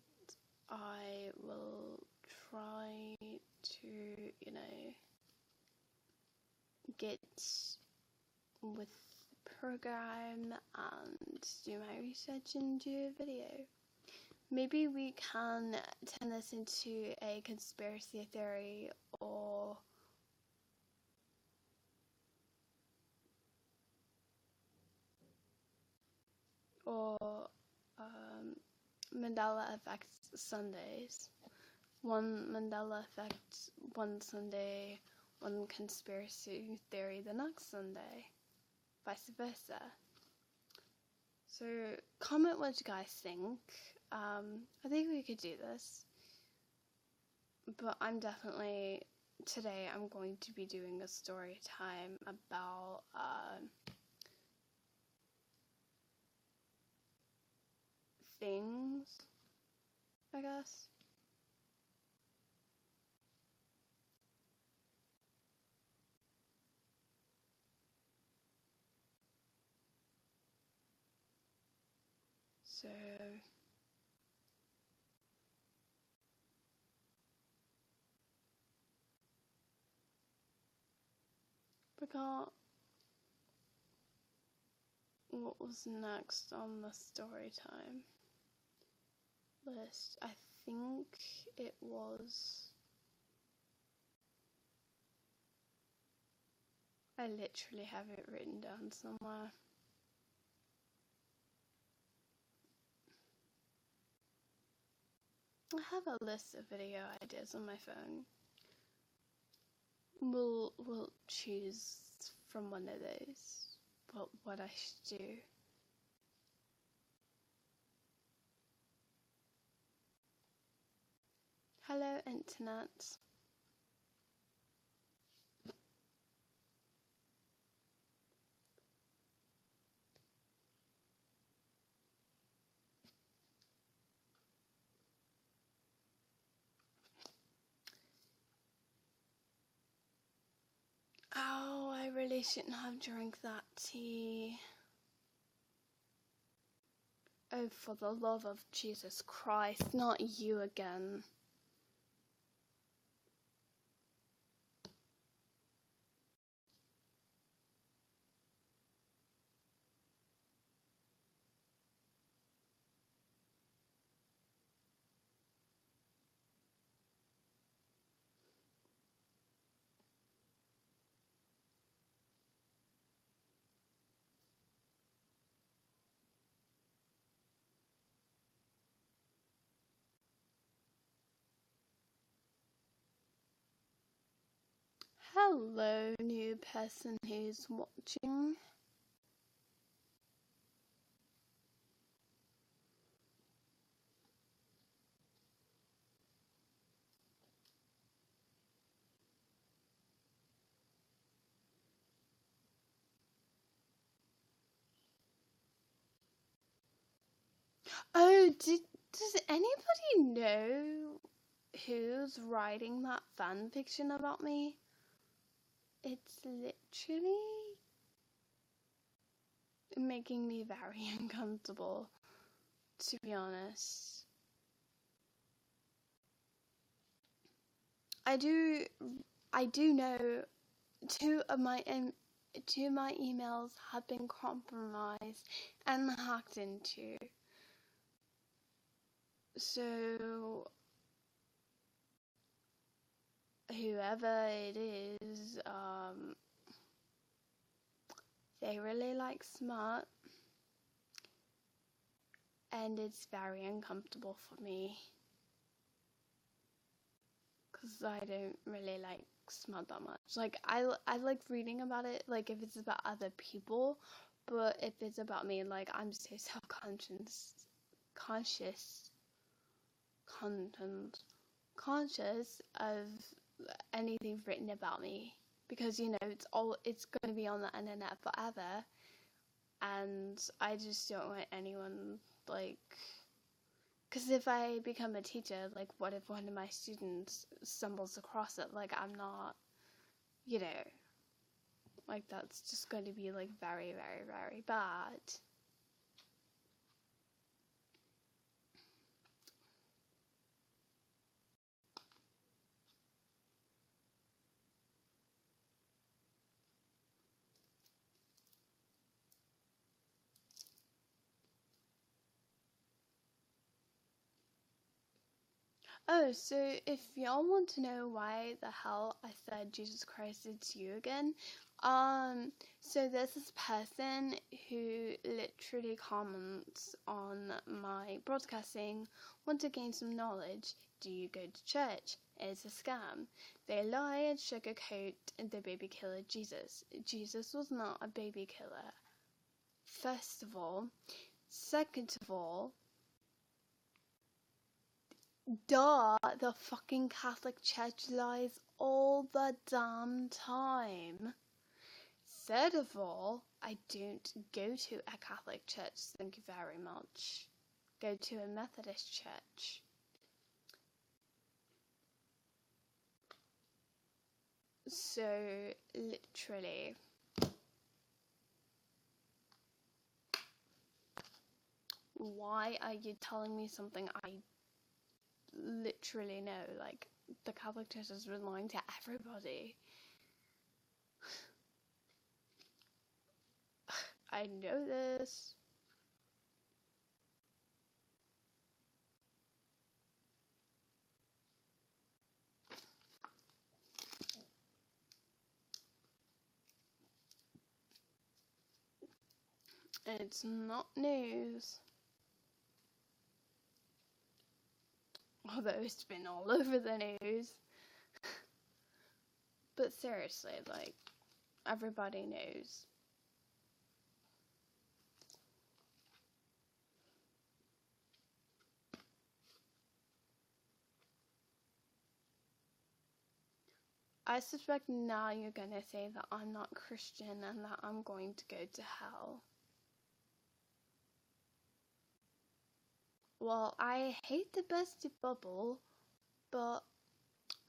I will try to, get with the program and do my research and do a video. Maybe we can turn this into a conspiracy theory or Mandela effect Sundays. One Mandela effect one Sunday, one conspiracy theory the next Sunday, vice versa. So comment what you guys think. I think we could do this, but today I'm going to be doing a story time about things, I guess. So forgot what was next on the story time list. I think it was, I literally have it written down somewhere. I have a list of video ideas on my phone. We'll choose from one of those what I should do. Hello, internet. Oh, I really shouldn't have drank that tea. Oh, for the love of Jesus Christ, not you again. Hello, new person who's watching. Oh, does anybody know who's writing that fan fiction about me? It's literally making me very uncomfortable, to be honest. I do know two of my emails have been compromised and hacked into. So whoever it is, they really like smut, and it's very uncomfortable for me because I don't really like smut that much. Like I like reading about it, like if it's about other people, but if it's about me, like I'm so conscious of anything written about me, because it's going to be on the internet forever, and I just don't want anyone, like, because if I become a teacher, like, what if one of my students stumbles across it? Like, I'm not, Like, that's just going to be, like, very, very, very bad. Oh, so if y'all want to know why the hell I said Jesus Christ, it's you again, so there's this person who literally comments on my broadcasting, want to gain some knowledge, do you go to church? It's a scam. They lie and sugarcoat the baby killer Jesus. Jesus was not a baby killer. First of all. Second of all, duh, the fucking Catholic Church lies all the damn time. Third of all, I don't go to a Catholic church, thank you very much. Go to a Methodist church. So, literally, why are you telling me something I literally know? Like, the Catholic Church is lying to everybody. I know this. It's not news. Although it's been all over the news. But seriously, like, everybody knows. I suspect now you're gonna say that I'm not Christian and that I'm going to go to hell. Well, I hate the bestie bubble, but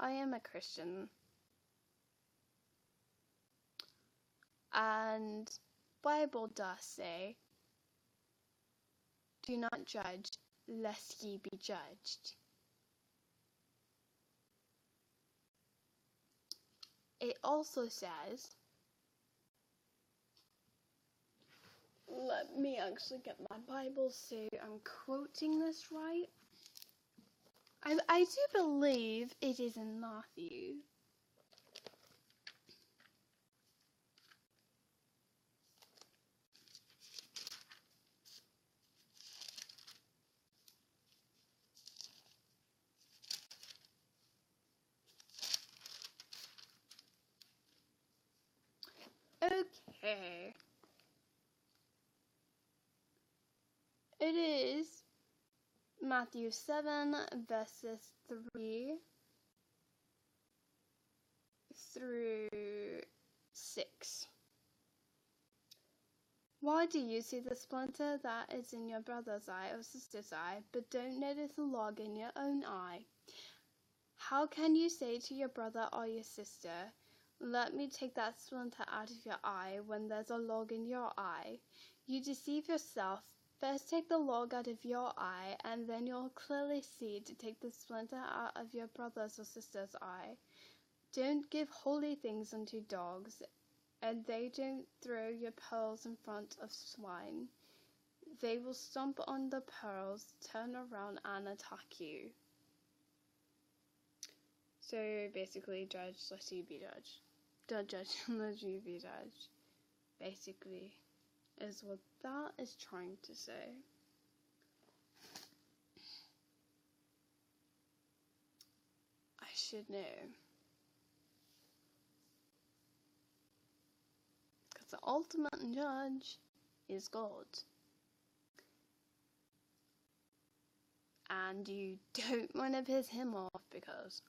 I am a Christian. And Bible does say, do not judge lest ye be judged. It also says, let me actually get my Bible so I'm quoting this right. I do believe it is in Matthew. Okay. It is Matthew 7 verses 3 through 6. Why do you see the splinter that is in your brother's eye or sister's eye, but don't notice the log in your own eye? How can you say to your brother or your sister, let me take that splinter out of your eye, when there's a log in your eye? You deceive yourself. First take the log out of your eye, and then you'll clearly see to take the splinter out of your brother's or sister's eye. Don't give holy things unto dogs, and they don't throw your pearls in front of swine. They will stomp on the pearls, turn around and attack you. So basically, judge lest you be judged. Don't judge lest you be judged. Basically, is what that is trying to say. I should know. Because the ultimate judge is God. And you don't want to piss him off because,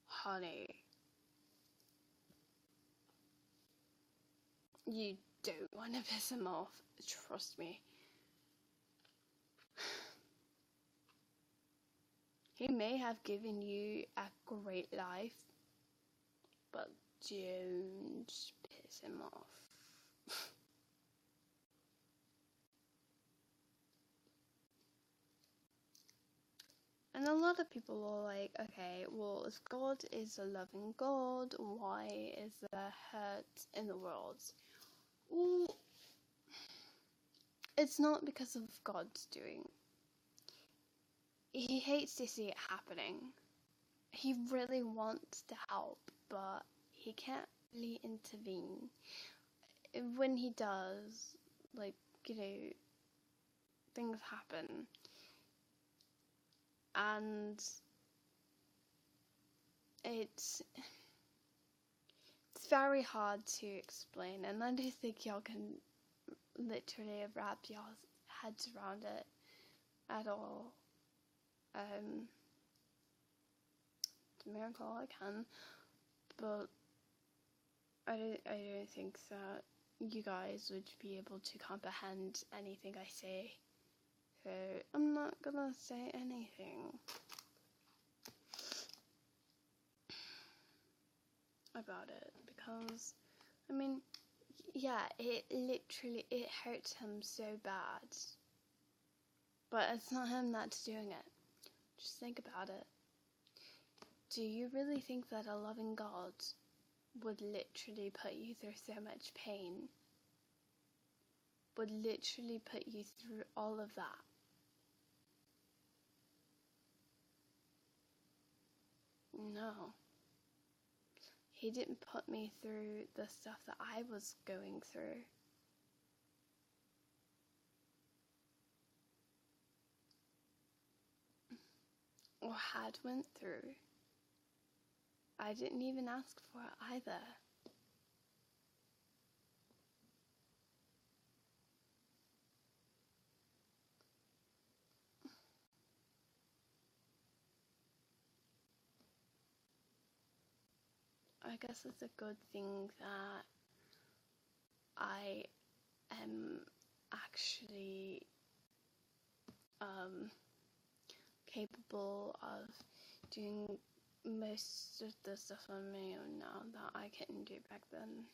honey, you don't want to piss him off. Trust me. He may have given you a great life, but don't piss him off. And a lot of people are like, okay, well, if God is a loving God, why is there hurt in the world? Well, it's not because of God's doing. He hates to see it happening. He really wants to help, but he can't really intervene. When he does, like, things happen. And it's very hard to explain, and I don't think y'all can literally wrap y'all's heads around it at all. It's a miracle I can, but I don't think that you guys would be able to comprehend anything I say, so I'm not gonna say anything about it, because I mean, yeah, it hurts him so bad, but it's not him that's doing it. Just think about it. Do you really think that a loving God would literally put you through so much pain? Would literally put you through all of that? No. He didn't put me through the stuff that I was going through. Or had went through. I didn't even ask for it either. I guess it's a good thing that I am actually capable of doing most of the stuff on my own now that I couldn't do back then.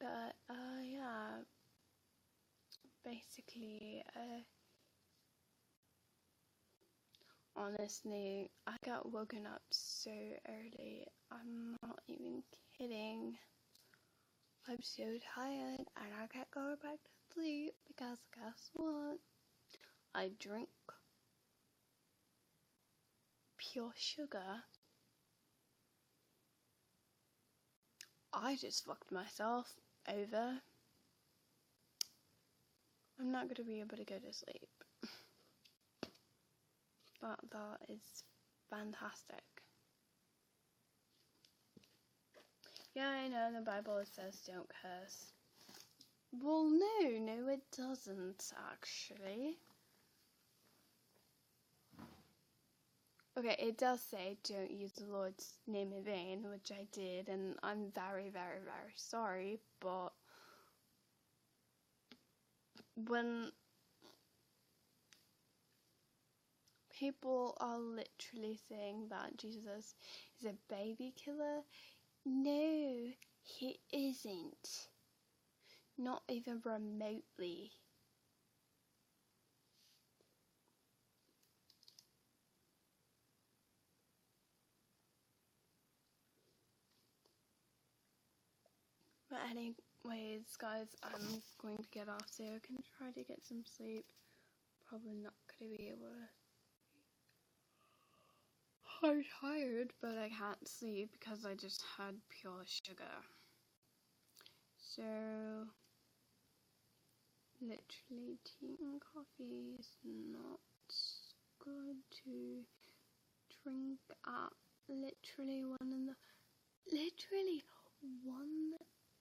But yeah, basically, honestly, I got woken up so early. I'm not even kidding. I'm so tired and I can't go back to sleep because guess what? I drink pure sugar. I just fucked myself over. I'm not going to be able to go to sleep. But that is fantastic. Yeah, I know in the Bible it says don't curse. Well, no, it doesn't actually. Okay, it does say don't use the Lord's name in vain, which I did, and I'm very, very, very sorry, but when people are literally saying that Jesus is a baby killer, no, he isn't. Not even remotely. But anyways, guys, I'm going to get off so I can try to get some sleep. Probably not going to be able to. I'm tired, but I can't sleep because I just had pure sugar. So, literally, tea and coffee is not good to drink at literally 1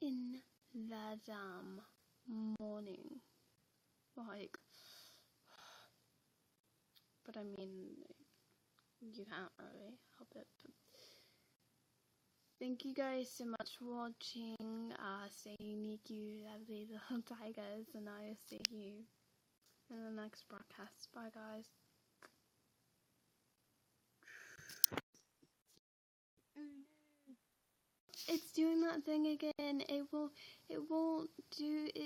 in the damn morning. Like, but I mean, you can't really help it. But thank you guys so much for watching. Stay unique, you lovely little tigers, and I'll see you in the next broadcast. Bye, guys. It's doing that thing again. It won't do it.